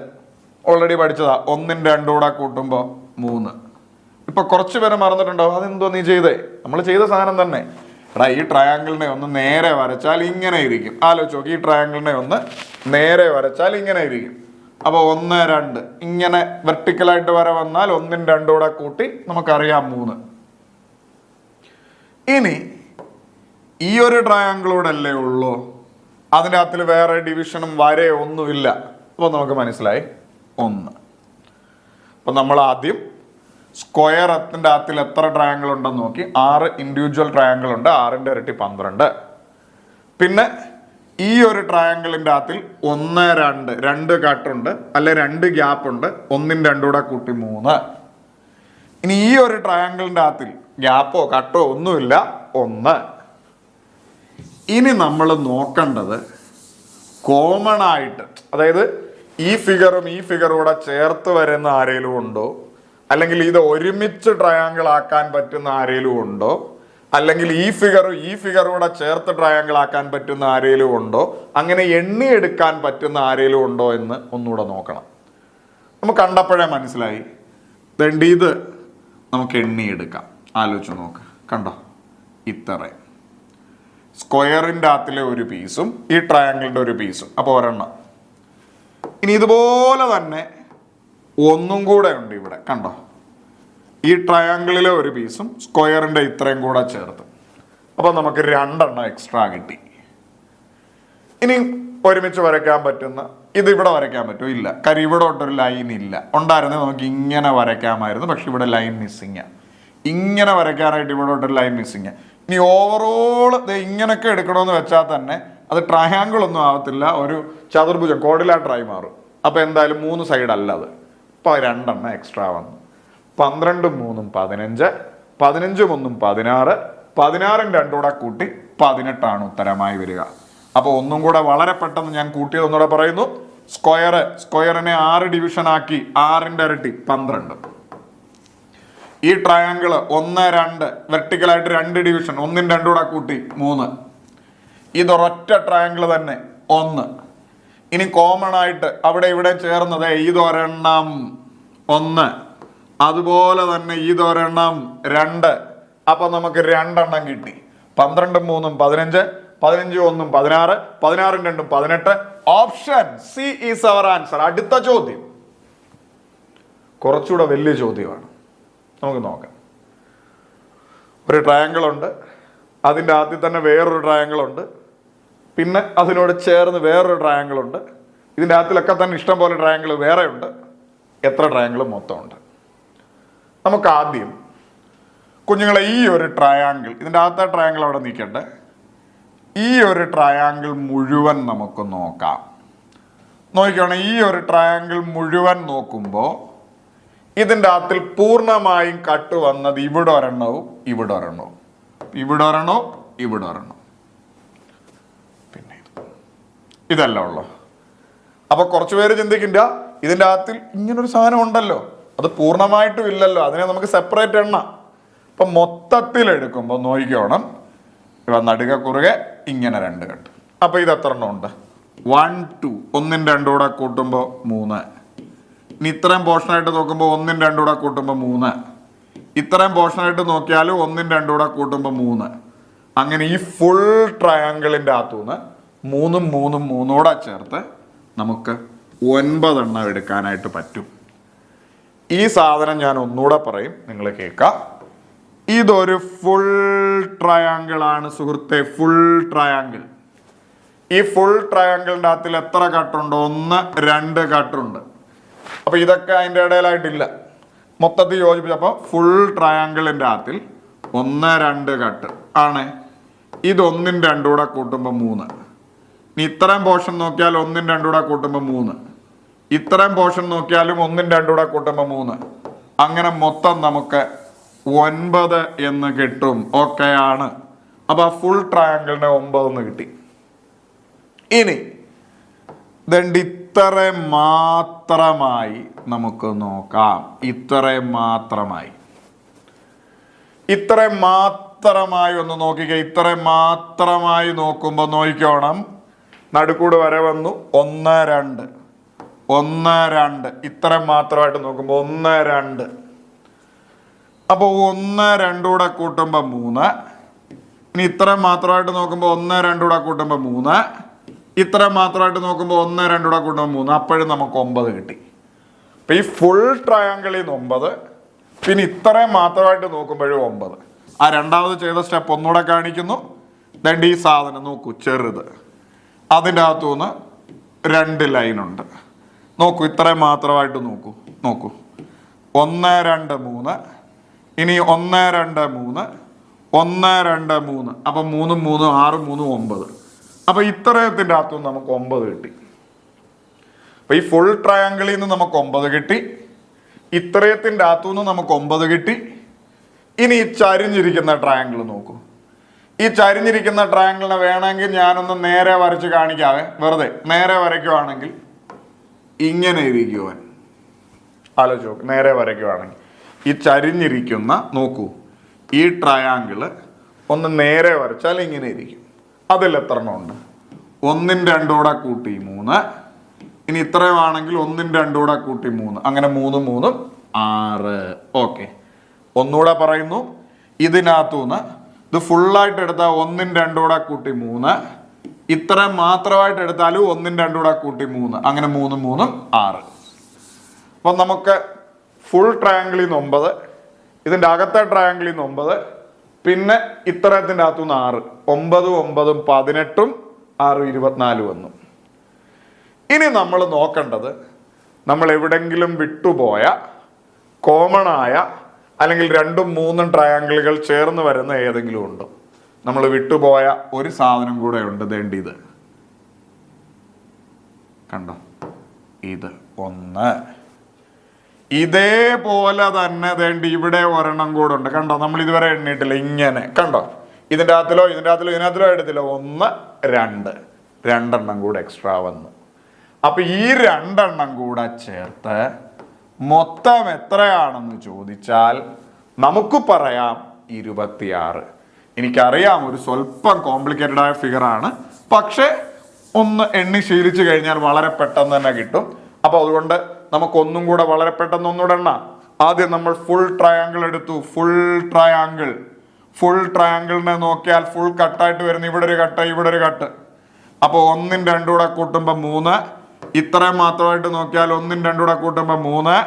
ഓൾറെഡി പഠിച്ചതാ. 1ഉം 2ഉം കൂടെ കൂട്ടുമ്പോൾ 3. ഇപ്പൊ കുറച്ച് പേര് മറന്നിട്ടുണ്ടാവും, അതെന്തോ നീ ചെയ്തേ? നമ്മൾ ചെയ്ത സാധനം തന്നെ. എടാ, ഈ ട്രയാങ്കിളിനെ ഒന്ന് നേരെ വരച്ചാൽ ഇങ്ങനെ ഇരിക്കും. ആലോചിച്ച് നോക്കി, ഈ ട്രയാങ്കിളിനെ ഒന്ന് നേരെ വരച്ചാൽ ഇങ്ങനെ ഇരിക്കും. അപ്പോൾ 1, 2 ഇങ്ങനെ വെർട്ടിക്കലായിട്ട് വര വന്നാൽ 1ഉം 2ഉം കൂടെ കൂട്ടി നമുക്കറിയാം 3. ഇനി ഈ ഒരു ട്രയാങ്കിളൂടെ അല്ലേ ഉള്ളൂ, അതിൻ്റെ അകത്തിൽ വേറെ ഡിവിഷനും വരെ ഒന്നുമില്ല. അപ്പോൾ നമുക്ക് മനസ്സിലായി 1. അപ്പോൾ നമ്മൾ ആദ്യം സ്ക്വയർ ത്തിൻ്റെ അകത്തിൽ എത്ര ട്രയാങ്കിൾ ഉണ്ടെന്ന് നോക്കി. 6 ഇൻഡിവിജ്വൽ ട്രയാങ്കിൾ ഉണ്ട്. 6ന്റെ ഇരട്ടി 12. പിന്നെ ഈ ഒരു ട്രയാങ്കിളിൻ്റെ അകത്തിൽ 1, 2 കട്ടുണ്ട്, അല്ലെ 2 ഗ്യാപ്പ് ഉണ്ട്. 1ഉം 2ഉം കൂടെ കൂട്ടി 3. ഇനി ഈ ഒരു ട്രയാങ്കിളിൻ്റെ അകത്തിൽ ഗ്യാപ്പോ കട്ടോ ഒന്നുമില്ല, 1. ഇനി നമ്മൾ നോക്കേണ്ടത് കോമൺ ആയിട്ട്, അതായത് ഈ ഫിഗറും ഈ ഫിഗറും കൂടെ ചേർത്ത് വരുന്ന ആരെങ്കിലും ഉണ്ടോ, അല്ലെങ്കിൽ ഇത് ഒരുമിച്ച് ട്രയാങ്കിൾ ആക്കാൻ പറ്റുന്ന ആരെങ്കിലും ഉണ്ടോ, അല്ലെങ്കിൽ ഈ ഫിഗറും കൂടെ ചേർത്ത് ട്രയാങ്കിൾ ആക്കാൻ പറ്റുന്ന ആരെങ്കിലും ഉണ്ടോ, അങ്ങനെ എണ്ണിയെടുക്കാൻ പറ്റുന്ന ആരെങ്കിലും ഉണ്ടോ എന്ന് ഒന്നുകൂടെ നോക്കണം. നമുക്ക് കണ്ടപ്പോഴേ മനസ്സിലായി. ഇത് നമുക്ക് എണ്ണിയെടുക്കാം. ആലോചിച്ച് നോക്ക്. കണ്ടോ, ഇത്രയും സ്ക്വയറിൻ്റെ അകത്തിലെ ഒരു പീസും ഈ ട്രയാങ്കിളിൻ്റെ ഒരു പീസും, അപ്പോൾ ഒരെണ്ണം. ഇനി ഇതുപോലെ തന്നെ ഒന്നും കൂടെ ഉണ്ട് ഇവിടെ. കണ്ടോ, ഈ ട്രയാങ്കിളിലെ ഒരു പീസും സ്ക്വയറിൻ്റെ ഇത്രയും കൂടെ ചേർത്ത്, അപ്പോൾ നമുക്ക് 2 എണ്ണം എക്സ്ട്രാ കിട്ടി. ഇനി ഒരുമിച്ച് വരയ്ക്കാൻ പറ്റുന്ന ഇത് ഇവിടെ വരയ്ക്കാൻ പറ്റുമോ? ഇല്ല. കാര്യം ഇവിടെ ഒട്ടൊരു ലൈൻ ഇല്ല. ഉണ്ടായിരുന്നെങ്കിൽ നമുക്ക് ഇങ്ങനെ വരയ്ക്കാമായിരുന്നു, പക്ഷെ ഇവിടെ ലൈൻ മിസ്സിങ്. ഇങ്ങനെ വരയ്ക്കാനായിട്ട് ഇവിടെ ഒട്ടൊരു ലൈൻ മിസ്സിങ്. ഇനി ഓവറോൾ ഇങ്ങനെയൊക്കെ എടുക്കണമെന്ന് വെച്ചാൽ തന്നെ അത് ട്രയാങ്കിൾ ഒന്നും ആവത്തില്ല, ഒരു ചതുർഭുജം കോഡിലാറ്ററായി മാറും. അപ്പോൾ എന്തായാലും 3 സൈഡ് അല്ല അത്. അപ്പോൾ 2 എണ്ണം എക്സ്ട്രാ വന്നു. 12ഉം 3ഉം 15, 15ഉം 1ഉം 16, 16ഉം 2ഉം കൂടെ കൂട്ടി 18 ഉത്തരമായി വരിക. അപ്പോൾ ഒന്നും കൂടെ വളരെ പെട്ടെന്ന് ഞാൻ കൂട്ടിയത് ഒന്നുകൂടെ പറയുന്നു. സ്ക്വയറിനെ 6 ഡിവിഷൻ ആക്കി, 6ന്റെ ഇരട്ടി 12. ഈ ട്രയാങ്കിള് 1, 2 വെർട്ടിക്കലായിട്ട് 2 ഡിവിഷൻ, 1ഉം 2ഉം കൂടെ കൂട്ടി 3. ഇതൊരൊറ്റ ട്രയാങ്കിൾ തന്നെ 1. ഇനി കോമൺ ആയിട്ട് അവിടെ ഇവിടെ ചേർന്നത് ഇതൊരെണ്ണം 1, അതുപോലെ തന്നെ ഇതൊരെണ്ണം 2. അപ്പൊ നമുക്ക് 2 എണ്ണം കിട്ടി. 12ഉം 3ഉം 15, 15ഉം 1ഉം 16, 16ഉം 2ഉം 18. Option C is our answer. അടുത്ത ചോദ്യം കുറച്ചുകൂടെ വലിയ ചോദ്യമാണ്. നമുക്ക് നോക്കാം. ഒരു ട്രയാങ്കിൾ ഉണ്ട്, അതിൻ്റെ ആദ്യം തന്നെ വേറൊരു ട്രയാങ്കിൾ ഉണ്ട്, പിന്നെ അതിനോട് ചേർന്ന് വേറൊരു ട്രയാങ്കിൾ ഉണ്ട്. ഇതിൻ്റെ അകത്തിലൊക്കെ തന്നെ ഇഷ്ടം പോലെ ട്രയാങ്കിൾ വേറെ ഉണ്ട്. എത്ര ട്രയാങ്കിൾ മൊത്തമുണ്ട്? നമുക്ക് ആദ്യം കുഞ്ഞുങ്ങളെ ഈ ഒരു ട്രയാങ്കിൾ, ഇതിൻ്റെ അകത്തെ ട്രയാങ്കിൾ അവിടെ നിൽക്കട്ടെ, ഈ ഒരു ട്രയാങ്കിൾ മുഴുവൻ നമുക്ക് നോക്കാം. നോക്കിക്കോണേ, ഈ ഒരു ട്രയാങ്കിൾ മുഴുവൻ നോക്കുമ്പോൾ ഇതിൻ്റെ അകത്തിൽ പൂർണ്ണമായും കട്ട് വന്നത് ഇവിടെ ഒരെണ്ണവും ഇവിടെ ഒരെണ്ണവും, ഇവിടെ ഒരെണ്ണവും ഇവിടെ ഒരെണ്ണവും, പിന്നെ ഇതല്ല ഉള്ളു. അപ്പൊ കുറച്ചു പേര് ചിന്തിക്കില്ല, ഇതിൻ്റെ അകത്തിൽ ഇങ്ങനൊരു സാധനം ഉണ്ടല്ലോ, അത് പൂർണ്ണമായിട്ടും ഇല്ലല്ലോ, അതിനെ നമുക്ക് സെപ്പറേറ്റ് എണ്ണ. അപ്പൊ മൊത്തത്തിൽ എടുക്കുമ്പോൾ നോക്കിക്കോണം, ഇവ നടുക കുറുകെ ഇങ്ങനെ 2 കട്ട്. അപ്പൊ ഇത് എത്ര എണ്ണം ഉണ്ട്? 1, 2. 1ഉം 2ഉം കൂടെ കൂട്ടുമ്പോൾ 3. ഇനി ഇത്രയും പോർഷനായിട്ട് നോക്കുമ്പോൾ 1ഉം 2ഉം കൂടെ കൂട്ടുമ്പോൾ 3. ഇത്രയും പോർഷനായിട്ട് നോക്കിയാലും 1ഉം 2ഉം കൂടെ കൂട്ടുമ്പോൾ 3. അങ്ങനെ ഈ ഫുൾ ട്രയാങ്കിളിൻ്റെ അകത്തുനിന്ന് 3ഉം 3ഉം 3 കൂടെ ചേർത്ത് നമുക്ക് 9 എണ്ണം എടുക്കാനായിട്ട് പറ്റും. ഈ സാധനം ഞാൻ ഒന്നുകൂടെ പറയും, നിങ്ങൾ കേൾക്കാം. ഇതൊരു ഫുൾ ട്രയാങ്കിൾ ആണ് സുഹൃത്തെ, ഫുൾ ട്രയാങ്കിൾ. ഈ ഫുൾ ട്രയാങ്കിളിൻ്റെ അകത്തിൽ എത്ര കട്ടുണ്ട്? 1, 2 കട്ടുണ്ട്. അപ്പൊ ഇതൊക്കെ അതിൻ്റെ ഇടയിലായിട്ടില്ല, മൊത്തത്തിൽ യോജിപ്പിച്ചപ്പോൾ ഫുൾ ട്രയാങ്കിളിൻ്റെ അകത്തിൽ 1, 2 കട്ട് ആണ്. ഇത് 1ഉം 2ഉം കൂടെ കൂട്ടുമ്പോൾ 3. ഇനി ഇത്രയും പോർഷൻ നോക്കിയാൽ 1ഉം 2ഉം കൂടെ കൂട്ടുമ്പോൾ 3. ഇത്രയും പോർഷൻ നോക്കിയാലും 1ഉം 2ഉം കൂടെ കൂട്ടുമ്പോൾ 3. അങ്ങനെ മൊത്തം നമുക്ക് 9 എന്ന് കിട്ടും. ഓക്കെ ആണ്. അപ്പൊ ആ ഫുൾ ട്രയാങ്കിളിന് 9 എന്ന് കിട്ടി. ഇനി ഇത്രയും മാത്രമായി നമുക്ക് നോക്കാം. ഇത്രയും മാത്രമായി മാത്രമായി ഒന്ന് നോക്കിക്കേ. ഇത്രയും മാത്രമായി നോക്കുമ്പോൾ നോക്കിക്കോണം, നടുക്കൂട് വരെ വന്നു 1 2 1 2. ഇത്രയും മാത്രമായിട്ട് നോക്കുമ്പോൾ 1 2. അപ്പോൾ 1 2 കൂടെ കൂട്ടുമ്പോൾ 3. ഇനി ഇത്രയും മാത്രമായിട്ട് നോക്കുമ്പോൾ 1 2 കൂടെ കൂട്ടുമ്പോൾ 3. ഇത്രയും മാത്രമായിട്ട് നോക്കുമ്പോൾ 1 2 കൂടെ കൂട്ടുമ്പോൾ 3. അപ്പോഴും നമുക്ക് 9 കിട്ടി. അപ്പൊ ഈ ഫുൾ ട്രയാങ്കിളിൽ നിന്ന് 9, പിന്നെ ഇത്രയും മാത്രമായിട്ട് നോക്കുമ്പോഴും 9. ആ രണ്ടാമത് ചെയ്ത സ്റ്റെപ്പ് ഒന്നുകൂടെ കാണിക്കുന്നു. ദണ്ട് ഈ സാധനം നോക്കൂ, ചെറുത്, അതിൻ്റെ അകത്തുനിന്ന് 2 ലൈനുണ്ട്. നോക്കൂ, ഇത്രയും മാത്രമായിട്ട് നോക്കൂ. 1 2 3. ഇനി 1 2 3 1 2 3. അപ്പം 3 3 6 3 9. അപ്പൊ ഇത്രയത്തിൻ്റെ അകത്തുനിന്ന് നമുക്ക് 9 കിട്ടി. അപ്പൊ ഈ ഫുൾ ട്രയാങ്കിളിൽ നിന്ന് നമുക്ക് 9 കിട്ടി, ഇത്രയത്തിൻ്റെ അകത്തുനിന്ന് നമുക്ക് 9 കിട്ടി. ഇനി ഈ ചരിഞ്ഞിരിക്കുന്ന ട്രയാങ്കിൾ നോക്കൂ. ഈ ചരിഞ്ഞിരിക്കുന്ന ട്രയാങ്കിളിനെ വേണമെങ്കിൽ ഞാനൊന്ന് നേരെ വരച്ച് കാണിക്കാവേ. വെറുതെ നേരെ വരയ്ക്കുവാണെങ്കിൽ ഇങ്ങനെ ഇരിക്കുവാൻ ആലോചിച്ചു. നേരെ വരയ്ക്കുവാണെങ്കിൽ ഈ ചരിഞ്ഞിരിക്കുന്ന നോക്കൂ, ഈ ട്രയാങ്കിള് ഒന്ന് നേരെ വരച്ചാൽ ഇങ്ങനെ ഇരിക്കും. അതിൽ എത്ര എണ്ണം ഉണ്ട്? 1 2 കൂടെ കൂട്ടി 3. ഇനി ഇത്രയുമാണെങ്കിൽ 1 2 കൂടെ കൂട്ടി 3. അങ്ങനെ 3 3 6. ഓക്കെ, ഒന്നുകൂടെ പറയുന്നു. ഇതിനകത്തുനിന്ന് ഇത് ഫുള്ളായിട്ട് എടുത്താൽ 1 2 കൂടെ കൂട്ടി 3. ഇത്ര മാത്രമായിട്ട് എടുത്താലും 1 2 കൂടെ കൂട്ടി 3. അങ്ങനെ 3 3 6. അപ്പം നമുക്ക് ഫുൾ ട്രയാങ്കിളിൽ നിന്ന് 9, ഇതിൻ്റെ അകത്തെ ട്രയാങ്കിളിൽ നിന്ന് 9, പിന്നെ ഇത്രത്തിൻ്റെ അകത്തുനിന്ന് 6. 9 9 18 6 24 വന്നു. ഇനി നമ്മൾ നോക്കേണ്ടത് നമ്മൾ എവിടെങ്കിലും വിട്ടുപോയ കോമണായ അല്ലെങ്കിൽ 2 3 ട്രയാങ്കിളുകൾ ചേർന്ന് വരുന്ന ഏതെങ്കിലും ഉണ്ടോ? നമ്മൾ വിട്ടുപോയ ഒരു സാധനം കൂടെ ഉണ്ട്. ഇത് കണ്ടോ, ഇത് 1. ഇതേപോലെ തന്നെ ഇവിടെ ഒരെണ്ണം കൂടെ ഉണ്ട്. കണ്ടോ, നമ്മൾ ഇതുവരെ എണ്ണിയിട്ടില്ല. ഇങ്ങനെ കണ്ടോ, ഇതിൻ്റെ അകത്തിലോ എടുത്തില്ല. 1 2 2 കൂടെ എക്സ്ട്രാ വന്നു. അപ്പൊ ഈ 2 കൂടെ ചേർത്ത് മൊത്തം എത്രയാണെന്ന് ചോദിച്ചാൽ നമുക്ക് പറയാം 26. എനിക്കറിയാം ഒരു സ്വല്പം കോംപ്ലിക്കേറ്റഡ് ആയ ഫിഗർ ആണ്, പക്ഷെ ഒന്ന് എണ്ണി ശീലിച്ചു കഴിഞ്ഞാൽ വളരെ പെട്ടെന്ന് തന്നെ കിട്ടും. അപ്പൊ അതുകൊണ്ട് നമുക്കൊന്നും കൂടെ വളരെ പെട്ടെന്ന് ഒന്നുകൂടെ എണ്ണാം. ആദ്യം നമ്മൾ ഫുൾ ട്രയാങ്കിൾ എടുത്തു. ഫുൾ ട്രയാങ്കിളിനെ നോക്കിയാൽ ഫുൾ കട്ടായിട്ട് വരുന്ന ഇവിടെ ഒരു കട്ട്, ഇവിടെ ഒരു കട്ട്. അപ്പോൾ 1 2 കൂടെ കൂട്ടുമ്പോൾ 3. ഇത്രയും മാത്രമായിട്ട് നോക്കിയാൽ 1 2 കൂടെ കൂട്ടുമ്പോൾ 3.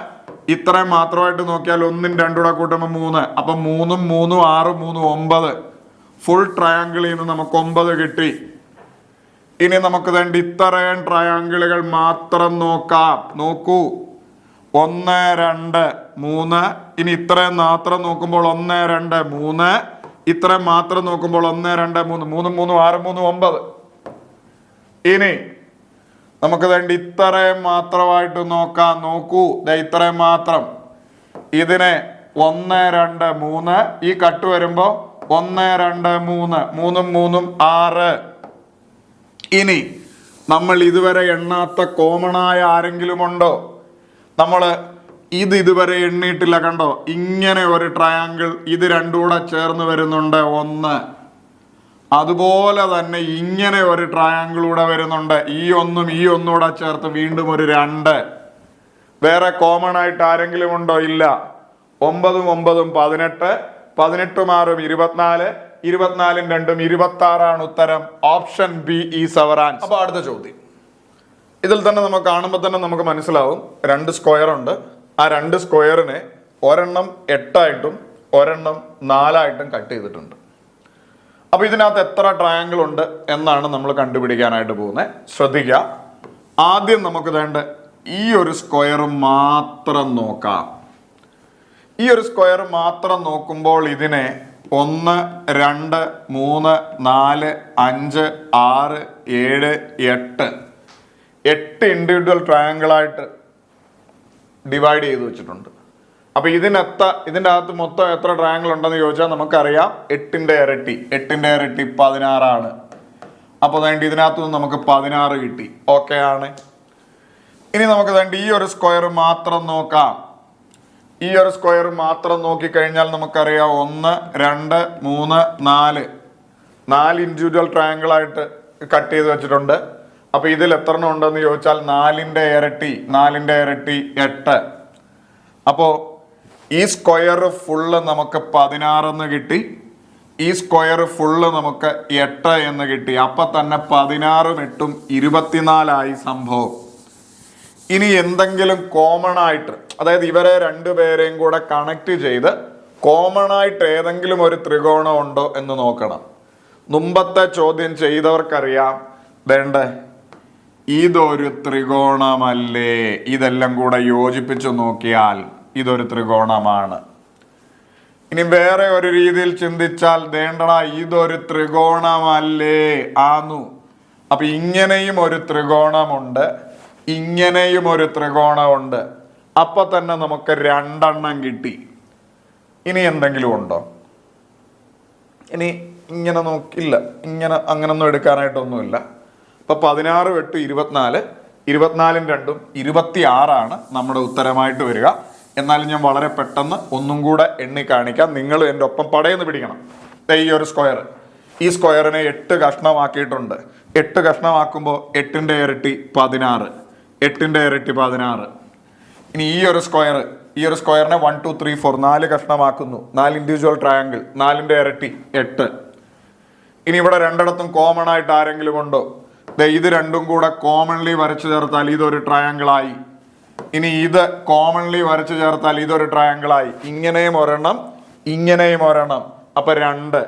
ഇത്രയും മാത്രമായിട്ട് നോക്കിയാൽ 1 2 കൂടെ കൂട്ടുമ്പോൾ 3. അപ്പൊ 3 3 6 3 9. ഫുൾ ട്രയാങ്കിളിൽ നിന്ന് നമുക്ക് 9 കിട്ടി. ഇനി നമുക്ക് വേണ്ടി ഇത്രയും ട്രയാങ്കിളുകൾ മാത്രം നോക്കാം. നോക്കൂ, 1 2 3. ഇനി ഇത്രയും മാത്രം നോക്കുമ്പോൾ 1 2 3. ഇത്രയും മാത്രം നോക്കുമ്പോൾ 1 2 3 3 3 6 3 9. ഇനി നമുക്ക് വേണ്ടി ഇത്രയും മാത്രമായിട്ട് നോക്കാം. നോക്കൂ, ഇത്രയും മാത്രം. ഇതിനെ 1 2 3. ഈ കട്ട് വരുമ്പോ 1 2 3 3 3 6. ഇനി നമ്മൾ ഇതുവരെ എണ്ണാത്ത കോമണായ ആരെങ്കിലും ഉണ്ടോ? നമ്മൾ ഇതുവരെ എണ്ണിയിട്ടില്ല. കണ്ടോ, ഇങ്ങനെ ഒരു ട്രയാങ്കിൾ ഇത് 2 കൂടെ ചേർന്ന് വരുന്നുണ്ട് 1. അതുപോലെ തന്നെ ഇങ്ങനെ ഒരു ട്രയാങ്കിൾ കൂടെ വരുന്നുണ്ട്. ഈ 1 ഈ 1 കൂടെ ചേർത്ത് വീണ്ടും ഒരു 2. വേറെ കോമൺ ആയിട്ട് ആരെങ്കിലും ഉണ്ടോ? ഇല്ല. 9 9 18 18 6 24 24 2 26 ഉത്തരം. Option B is our answer. അപ്പൊ അടുത്ത ചോദ്യം. ഇതിൽ തന്നെ നമുക്ക് കാണുമ്പോൾ തന്നെ നമുക്ക് മനസ്സിലാവും 2 സ്ക്വയർ ഉണ്ട്. ആ 2 സ്ക്വയറിനെ ഒരെണ്ണം 8 ആയിട്ടും ഒരെണ്ണം 4 ആയിട്ടും കട്ട് ചെയ്തിട്ടുണ്ട്. അപ്പൊ ഇതിനകത്ത് എത്ര ട്രയാങ്കിൾ ഉണ്ട് എന്നാണ് നമ്മൾ കണ്ടുപിടിക്കാനായിട്ട് പോകുന്നത്. ശ്രദ്ധിക്കുക, ആദ്യം നമുക്ക് വേണ്ട ഈ ഒരു സ്ക്വയർ മാത്രം നോക്കാം. ഈ ഒരു സ്ക്വയർ മാത്രം നോക്കുമ്പോൾ ഇതിനെ 1 2 3 4 5 6 7 8 ഇൻഡിവിജ്വൽ ട്രയാങ്കിളായിട്ട് ഡിവൈഡ് ചെയ്ത് വെച്ചിട്ടുണ്ട്. അപ്പൊ ഇതിന്റെ അകത്ത് മൊത്തം എത്ര ട്രയാങ്കിൾ ഉണ്ടെന്ന് ചോദിച്ചാൽ നമുക്കറിയാം 8ന്റെ ഇരട്ടി 16 ആണ്. അപ്പൊ വേണ്ടി ഇതിനകത്ത് നിന്ന് നമുക്ക് 16 കിട്ടി. ഓക്കെ ആണ്. ഇനി നമുക്ക് വേണ്ടി ഈ ഒരു സ്ക്വയർ മാത്രം നോക്കാം. ഈ ഒരു സ്ക്വയർ മാത്രം നോക്കിക്കഴിഞ്ഞാൽ നമുക്കറിയാം 1 2 3 4 ഇൻഡിവിജ്വൽ ട്രയാങ്കിൾ ആയിട്ട് കട്ട് ചെയ്ത് വെച്ചിട്ടുണ്ട്. അപ്പൊ ഇതിൽ എത്ര എണ്ണം ഉണ്ടെന്ന് ചോദിച്ചാൽ 4ന്റെ ഇരട്ടി 8. അപ്പോ ഈ സ്ക്വയർ ഫുള്ള് നമുക്ക് 16 എന്ന് കിട്ടി, ഈ സ്ക്വയർ ഫുള്ള് നമുക്ക് 8 എന്ന് കിട്ടി. അപ്പൊ തന്നെ 16 8 24 സംഭവം. ഇനി എന്തെങ്കിലും കോമൺ ആയിട്ട്, അതായത് ഇവരെ രണ്ടുപേരെയും കൂടെ കണക്ട് ചെയ്ത് കോമൺ ആയിട്ട് ഏതെങ്കിലും ഒരു ത്രികോണം ഉണ്ടോ എന്ന് നോക്കണം. മുമ്പത്തെ ചോദ്യം ചെയ്തവർക്കറിയാം, വേണ്ട ഇതൊരു ത്രികോണമല്ലേ, ഇതെല്ലാം കൂടെ യോജിപ്പിച്ചു നോക്കിയാൽ ഇതൊരു ത്രികോണമാണ്. ഇനി വേറെ ഒരു രീതിയിൽ ചിന്തിച്ചാൽ വേണ്ടടാ ഇതൊരു ത്രികോണമല്ലേ ആന്നു. അപ്പൊ ഇങ്ങനെയും ഒരു ത്രികോണമുണ്ട്, ഇങ്ങനെയും ഒരു ത്രികോണമുണ്ട്. അപ്പൊ തന്നെ നമുക്ക് 2 എണ്ണം കിട്ടി. ഇനി എന്തെങ്കിലും ഉണ്ടോ? ഇനി ഇങ്ങനെ നോക്കില്ല, ഇങ്ങനെ അങ്ങനൊന്നും എടുക്കാനായിട്ടൊന്നുമില്ല. അപ്പൊ 16 8 24, 24 2 26 നമ്മുടെ ഉത്തരമായിട്ട് വരിക. എന്നാലും ഞാൻ വളരെ പെട്ടെന്ന് ഒന്നും കൂടെ എണ്ണി കാണിക്കാം. നിങ്ങൾ എൻ്റെ ഒപ്പം പടയെന്ന് പിടിക്കണം. ഈ ഒരു സ്ക്വയർ, ഈ സ്ക്വയറിനെ 8 കഷ്ണമാക്കിയിട്ടുണ്ട്. 8 കഷ്ണമാക്കുമ്പോൾ 8ന്റെ ഇരട്ടി 16, 8ന്റെ ഇരട്ടി 16. ഇനി ഈ ഒരു സ്ക്വയറിനെ 1 2 3 4 4 കഷ്ണമാക്കുന്നു. 4 ഇൻഡിവിജ്വൽ ട്രയാങ്കിൾ, 4ന്റെ ഇരട്ടി 8. ഇനി ഇവിടെ രണ്ടിടത്തും കോമൺ ആയിട്ട് ആരെങ്കിലും ഉണ്ടോ? ഇത് രണ്ടും കൂടെ കോമൺലി വരച്ചു ചേർത്താൽ ഇതൊരു ട്രയാങ്കിളായി. ഇനി ഇത് കോമൺലി വരച്ചു ചേർത്താൽ ഇതൊരു ട്രയാങ്കിളായി. ഇങ്ങനെയും ഒരെണ്ണം, ഇങ്ങനെയും ഒരെണ്ണം. അപ്പൊ 2.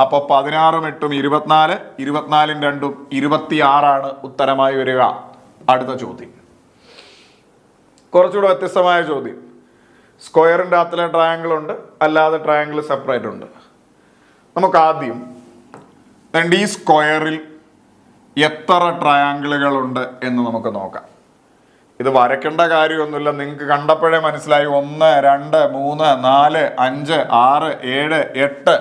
അപ്പൊ 16 8 24, 24 2 26 ഉത്തരമായി വരിക. അടുത്ത ചോദ്യം കുറച്ചുകൂടെ വ്യത്യസ്തമായ ചോദ്യം. സ്ക്വയറിന്റെ അകത്തിലെ ട്രയാങ്കിൾ ഉണ്ട്, അല്ലാതെ ട്രയാങ്കിൾ സെപ്പറേറ്റ് ഉണ്ട്. നമുക്ക് ആദ്യം ഈ സ്ക്വയറിൽ എത്ര ട്രയാങ്കിളുകൾ ഉണ്ട് എന്ന് നമുക്ക് നോക്കാം. ഇത് വരയ്ക്കേണ്ട കാര്യമൊന്നുമില്ല, നിങ്ങൾക്ക് കണ്ടപ്പോഴേ മനസ്സിലായി. 1 2 3 4 5 6 7 8.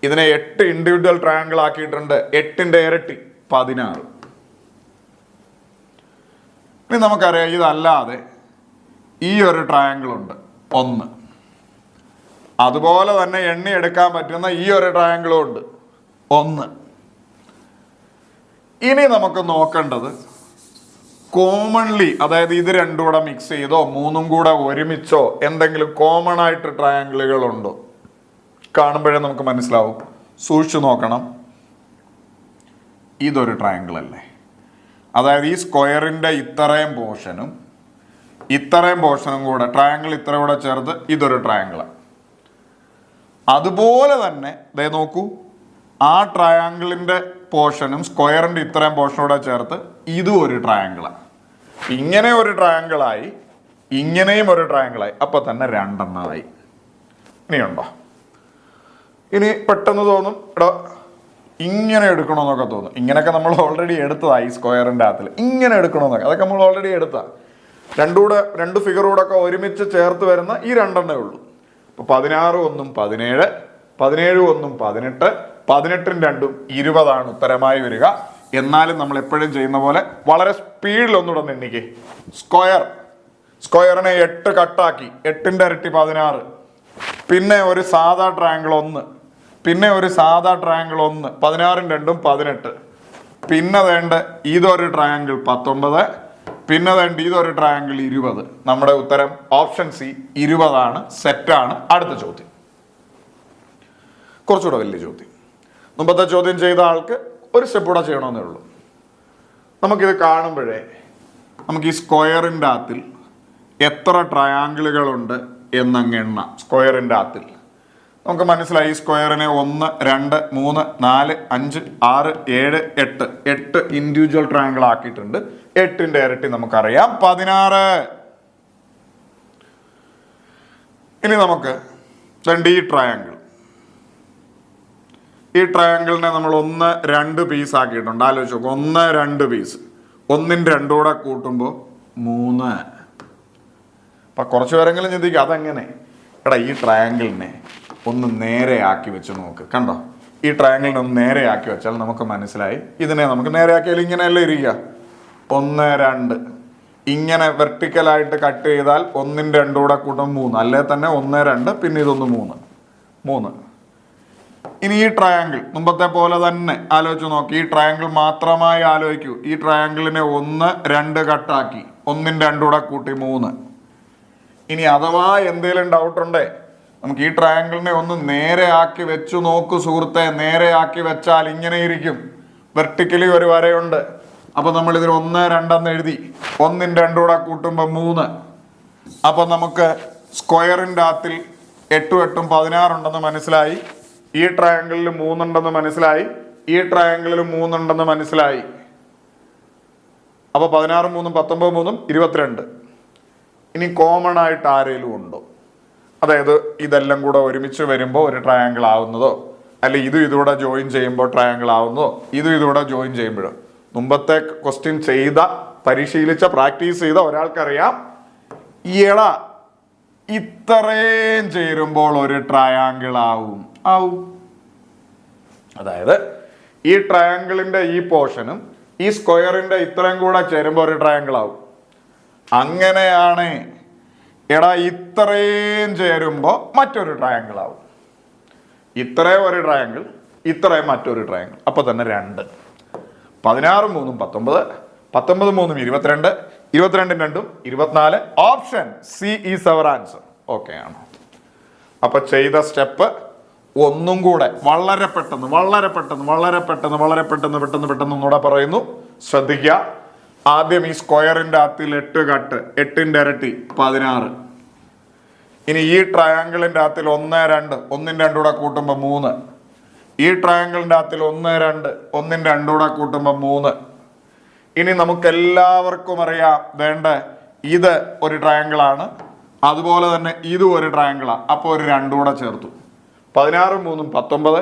ഇതിനെ 8 ഇൻഡിവിജ്വൽ ട്രയാങ്കിൾ ആക്കിയിട്ടുണ്ട്. 8ന്റെ ഇരട്ടി 16. ഇനി നമുക്കറിയാം ഇതല്ലാതെ ഈ ഒരു ട്രയാങ്കിൾ ഉണ്ട് 1. അതുപോലെ തന്നെ എണ്ണി എടുക്കാൻ പറ്റുന്ന ഈ ഒരു ട്രയാങ്കിളും ഉണ്ട് 1. ഇനി നമുക്ക് നോക്കേണ്ടത് കോമൺലി, അതായത് ഇത് രണ്ടും കൂടെ മിക്സ് ചെയ്തോ 3ഉം കൂടെ ഒരുമിച്ചോ എന്തെങ്കിലും കോമൺ ആയിട്ട് ട്രയാങ്കിളുകൾ ഉണ്ടോ? കാണുമ്പോഴേ നമുക്ക് മനസ്സിലാവും. സൂക്ഷിച്ചു നോക്കണം. ഇതൊരു ട്രയാങ്കിൾ അല്ലേ? അതായത് ഈ സ്ക്വയറിന്റെ ഇത്രയും പോർഷനും കൂടെ ട്രയാങ്കിൾ ഇത്ര കൂടെ ചേർത്ത് ഇതൊരു ട്രയാങ്കിളാണ്. അതുപോലെ തന്നെ ദേ നോക്കൂ, ആ ട്രയാങ്കിളിന്റെ പോർഷനും സ്ക്വയറിന്റെ ഇത്രയും പോർഷനോടെ ചേർത്ത് ഇതും ഒരു ട്രയാങ്കിളാണ്. ഇങ്ങനെ ഒരു ട്രയാങ്കിളായി, ഇങ്ങനെയും ഒരു ട്രയാങ്കിളായി. അപ്പൊ തന്നെ 2 എണ്ണമായി. ഇനിയുണ്ടോ? ഇനി പെട്ടെന്ന് തോന്നും എടാ ഇങ്ങനെ എടുക്കണമെന്നൊക്കെ തോന്നും. ഇങ്ങനെയൊക്കെ നമ്മൾ ഓൾറെഡി എടുത്തതായി. സ്ക്വയറിന്റെ അകത്തിൽ ഇങ്ങനെ എടുക്കണമെന്നൊക്കെ അതൊക്കെ നമ്മൾ ഓൾറെഡി എടുത്താ. 2 ഫിഗറൂടെ ഒക്കെ ഒരുമിച്ച് ചേർത്ത് വരുന്ന ഈ 2 എണ്ണേ ഉള്ളൂ. അപ്പൊ 16 1 17, 17 1 18, 18 2 20 ഉത്തരമായി വരിക. എന്നാലും നമ്മൾ എപ്പോഴും ചെയ്യുന്ന പോലെ വളരെ സ്പീഡിൽ ഒന്നുകൂടെ എണ്ണിക്കേ. സ്ക്വയറിനെ 8 കട്ടാക്കി, 8ന്റെ ഇരട്ടി 16. പിന്നെ ഒരു സാധാ ട്രയാങ്കിൾ 1, പിന്നെ ഒരു സാധാ ട്രയാങ്കിൾ 1, 16 2 18. പിന്നെ വേണ്ട ഇതൊരു ട്രയാങ്കിൾ 19, പിന്നെ വേണ്ട ഇതൊരു ട്രയാങ്കിൾ 20. നമ്മുടെ ഉത്തരം ഓപ്ഷൻ സി 20 സെറ്റാണ്. അടുത്ത ചോദ്യം കുറച്ചുകൂടെ വലിയ ചോദ്യം. മുമ്പത്തെ ചോദ്യം ചെയ്ത ആൾക്ക് ഒരു സ്റ്റെപ്പ് കൂടെ ചെയ്യണമെന്നേ ഉള്ളൂ. നമുക്കിത് കാണുമ്പോഴേ നമുക്ക് ഈ സ്ക്വയറിൻ്റെ അകത്തിൽ എത്ര ട്രയാങ്കിളുകളുണ്ട് എന്നങ്ങ് എണ്ണ. സ്ക്വയറിൻ്റെ അകത്തിൽ നമുക്ക് മനസ്സിലായി. ഈ സ്ക്വയറിനെ 1 2 3 4 5 6 7 8 8 ഇൻഡിവിജ്വൽ ട്രയാങ്കിൾ ആക്കിയിട്ടുണ്ട്. 8ന്റെ ഇരട്ടി നമുക്കറിയാം 16. ഇനി നമുക്ക് ഈ ട്രയാങ്കിൾ, ഈ ട്രയാങ്കിളിനെ നമ്മൾ 1 2 പീസ് ആക്കിയിട്ടുണ്ട്. ആലോചിച്ച് നോക്കും, 1 2 പീസ്. 1ന്റെ 2 കൂടെ കൂട്ടുമ്പോൾ 3. അപ്പൊ കുറച്ച് പേരെങ്കിലും ചിന്തിക്കും അതെങ്ങനെ? എടാ ഈ ട്രയാങ്കിളിനെ ഒന്ന് നേരെ ആക്കി വെച്ച് നോക്ക്. കണ്ടോ, ഈ ട്രയാങ്കിളിനെ ഒന്ന് നേരെ ആക്കി വെച്ചാൽ നമുക്ക് മനസ്സിലായി. ഇതിനെ നമുക്ക് നേരെ ആക്കിയാൽ ഇങ്ങനെയല്ലേ ഇരിക്കുക. 1 2. ഇങ്ങനെ വെർട്ടിക്കലായിട്ട് കട്ട് ചെയ്താൽ 1 2 കൂടെ കൂട്ടും 3, അല്ലേ തന്നെ 1 2 പിന്നെ ഇതൊന്ന് 3. ഇനി ഈ ട്രയാങ്കിൾ മുമ്പത്തെ പോലെ തന്നെ ആലോചിച്ച് നോക്കി. ഈ ട്രയാങ്കിൾ മാത്രമായി ആലോചിക്കൂ. ഈ ട്രയാങ്കിളിനെ 1 2 കട്ടാക്കി 1 2 കൂടെ കൂട്ടി 3. ഇനി അഥവാ എന്തെങ്കിലും ഡൗട്ട് ഉണ്ടേ നമുക്ക് ഈ ട്രയാങ്കിളിനെ ഒന്ന് നേരെ ആക്കി വെച്ചു നോക്കൂ സുഹൃത്തെ. നേരെ ആക്കി വെച്ചാൽ ഇങ്ങനെ ഇരിക്കും. വെർട്ടിക്കലി ഒരു വരയുണ്ട്. അപ്പൊ നമ്മൾ ഇതിൽ 1 2 എഴുതി 1 2 കൂടെ കൂട്ടുമ്പോൾ 3. അപ്പൊ നമുക്ക് സ്ക്വയറിൻ്റെ അകത്തിൽ 8 8 16 ഉണ്ടെന്ന് മനസ്സിലായി. ഈ ട്രയാങ്കിളിൽ 3 ഉണ്ടെന്ന് മനസ്സിലായി. ഈ ട്രയാങ്കിളിൽ 3 ഉണ്ടെന്ന് മനസ്സിലായി. അപ്പൊ 16 3 19 3 22. ഇനി കോമൺ ആയിട്ട് ആരെങ്കിലും ഉണ്ടോ? അതായത് ഇതെല്ലാം കൂടെ ഒരുമിച്ച് വരുമ്പോൾ ഒരു ട്രയാങ്കിൾ ആവുന്നതോ, അല്ലെ ഇതുകൂടെ ജോയിൻ ചെയ്യുമ്പോൾ ട്രയാങ്കിൾ ആവുന്നതോ, ഇതുകൂടെ ജോയിൻ ചെയ്യുമ്പോഴോ? മുമ്പത്തെ ക്വസ്റ്റ്യൻ ചെയ്ത, പരിശീലിച്ച, പ്രാക്ടീസ് ചെയ്ത ഒരാൾക്കറിയാം എടാ ഇത്രയും ചേരുമ്പോൾ ഒരു ട്രയാങ്കിൾ ആവും. അതായത് ഈ ട്രയാങ്കിളിന്റെ ഈ പോർഷനും ഈ സ്ക്വയറിന്റെ ഇത്രയും കൂടെ ചേരുമ്പോൾ ഒരു ട്രയാങ്കിൾ ആവും. അങ്ങനെയാണ് എടാ ഇത്രയും ചേരുമ്പോൾ മറ്റൊരു ട്രയാങ്കിൾ ആവും. ഇത്രയും ഒരു ട്രയാങ്കിൾ, ഇത്രയും മറ്റൊരു ട്രയാങ്കിൾ. അപ്പൊ തന്നെ 2. 16 3 19, 19 3 22, 22 2 24. Option C is our answer. Okay ആണോ? അപ്പൊ ചെയ്ത സ്റ്റെപ്പ് ഒന്നും കൂടെ വളരെ പെട്ടെന്ന് ഒന്നുകൂടെ പറയുന്നു, ശ്രദ്ധിക്കുക. ആദ്യം ഈ സ്ക്വയറിന്റെ അകത്തിൽ 8 കട്ട്, 8ന്റെ ഇരട്ടി 16. ഇനി ഈ ട്രയാങ്കിളിന്റെ അകത്തിൽ 1 2, 1 2 കൂടെ കൂട്ടുമ്പോൾ 3. ഈ ട്രയാങ്കിളിന്റെ അകത്തിൽ 1 2, 1 2 കൂടെ കൂട്ടുമ്പോൾ 3. ഇനി നമുക്ക് എല്ലാവർക്കും അറിയാം വേണ്ട ഇത് ഒരു ട്രയാങ്കിൾ ആണ്, അതുപോലെ തന്നെ ഇതും ഒരു ട്രയാങ്കിളാണ്. അപ്പോൾ ഒരു 2 കൂടെ ചേർത്തു. 16 3 19,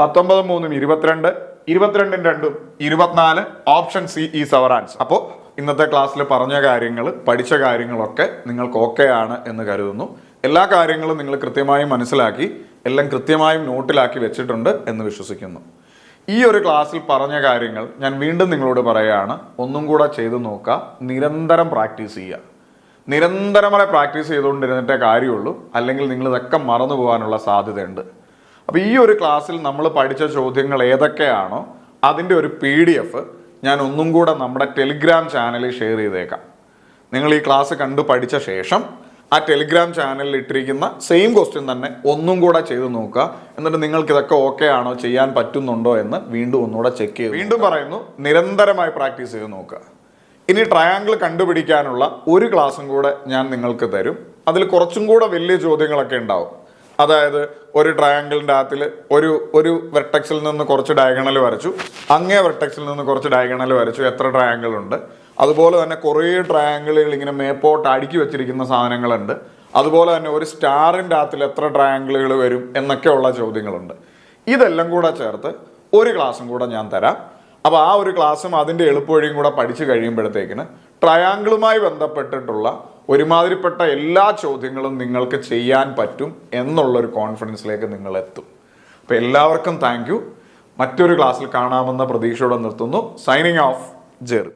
19 3 22, 22 2 24. Option C is our answer. അപ്പോൾ ഇന്നത്തെ ക്ലാസ്സിൽ പറഞ്ഞ കാര്യങ്ങൾ, പഠിച്ച കാര്യങ്ങളൊക്കെ നിങ്ങൾക്ക് ഓക്കെ ആണ് എന്ന് കരുതുന്നു. എല്ലാ കാര്യങ്ങളും നിങ്ങൾ കൃത്യമായി മനസ്സിലാക്കി എല്ലാം കൃത്യമായും നോട്ടിലാക്കി വെച്ചിട്ടുണ്ട് എന്ന് വിശ്വസിക്കുന്നു. ഈ ഒരു ക്ലാസ്സിൽ പറഞ്ഞ കാര്യങ്ങൾ ഞാൻ വീണ്ടും നിങ്ങളോട് പറയുകയാണ്. ഒന്നും കൂടെ ചെയ്തു നോക്കുക. നിരന്തരം പ്രാക്ടീസ് ചെയ്യുക. നിരന്തരമായി പ്രാക്ടീസ് ചെയ്തുകൊണ്ടിരുന്നിട്ടേ കാര്യമുള്ളൂ. അല്ലെങ്കിൽ നിങ്ങൾ ഇതൊക്കെ മറന്നു പോകാനുള്ള സാധ്യതയുണ്ട്. അപ്പോൾ ഈ ഒരു ക്ലാസ്സിൽ നമ്മൾ പഠിച്ച ചോദ്യങ്ങൾ ഏതൊക്കെയാണോ അതിൻ്റെ ഒരു PDF ഞാൻ ഒന്നും കൂടെ നമ്മുടെ ടെലിഗ്രാം ചാനലിൽ ഷെയർ ചെയ്തേക്കാം. നിങ്ങൾ ഈ ക്ലാസ് കണ്ടു പഠിച്ച ശേഷം ആ ടെലിഗ്രാം ചാനലിൽ ഇട്ടിരിക്കുന്ന സെയിം ക്വസ്റ്റ്യൻ തന്നെ ഒന്നും കൂടെ ചെയ്ത് നോക്കുക. എന്നിട്ട് നിങ്ങൾക്ക് ഇതൊക്കെ ഓക്കെ ആണോ, ചെയ്യാൻ പറ്റുന്നുണ്ടോ എന്ന് വീണ്ടും ഒന്നുകൂടെ ചെക്ക് ചെയ്ത് വീണ്ടും പറയുന്നു, നിരന്തരമായി പ്രാക്ടീസ് ചെയ്ത് നോക്കുക. ഇനി ട്രയാങ്കിൾ കണ്ടുപിടിക്കാനുള്ള ഒരു ക്ലാസ്സും കൂടെ ഞാൻ നിങ്ങൾക്ക് തരും. അതിൽ കുറച്ചും കൂടെ വലിയ ചോദ്യങ്ങളൊക്കെ ഉണ്ടാവും. അതായത് ഒരു ട്രയാങ്കിളിൻ്റെ അകത്തിൽ ഒരു വെർട്ടെക്സിൽ നിന്ന് കുറച്ച് ഡയഗണൽ വരച്ചു, അങ്ങേ വെർട്ടെക്സിൽ നിന്ന് കുറച്ച് ഡയഗണൽ വരച്ചു, എത്ര ട്രയാങ്കിൾ ഉണ്ട്. അതുപോലെ തന്നെ കുറേ ട്രയാങ്കിളുകൾ ഇങ്ങനെ മേപ്പോട്ട് അടുക്കി വെച്ചിരിക്കുന്ന സാധനങ്ങളുണ്ട്. അതുപോലെ തന്നെ ഒരു സ്റ്റാറിൻ്റെ അകത്തിൽ എത്ര ട്രയാങ്കിളുകൾ വരും എന്നൊക്കെയുള്ള ചോദ്യങ്ങളുണ്ട്. ഇതെല്ലാം കൂടെ ചേർത്ത് ഒരു ക്ലാസ്സും കൂടെ ഞാൻ തരാം. അപ്പോൾ ആ ഒരു ക്ലാസ്സും അതിൻ്റെ എളുപ്പവഴിയും കൂടെ പഠിച്ചു കഴിയുമ്പോഴത്തേക്കിന് ട്രയാങ്കിളുമായി ബന്ധപ്പെട്ടിട്ടുള്ള ഒരുമാതിരിപ്പെട്ട എല്ലാ ചോദ്യങ്ങളും നിങ്ങൾക്ക് ചെയ്യാൻ പറ്റും എന്നുള്ളൊരു കോൺഫിഡൻസിലേക്ക് നിങ്ങൾ എത്തും. അപ്പോൾ എല്ലാവർക്കും താങ്ക് യു. മറ്റൊരു ക്ലാസ്സിൽ കാണാമെന്ന പ്രതീക്ഷയോടെ നിർത്തുന്നു. Signing off, Jerry.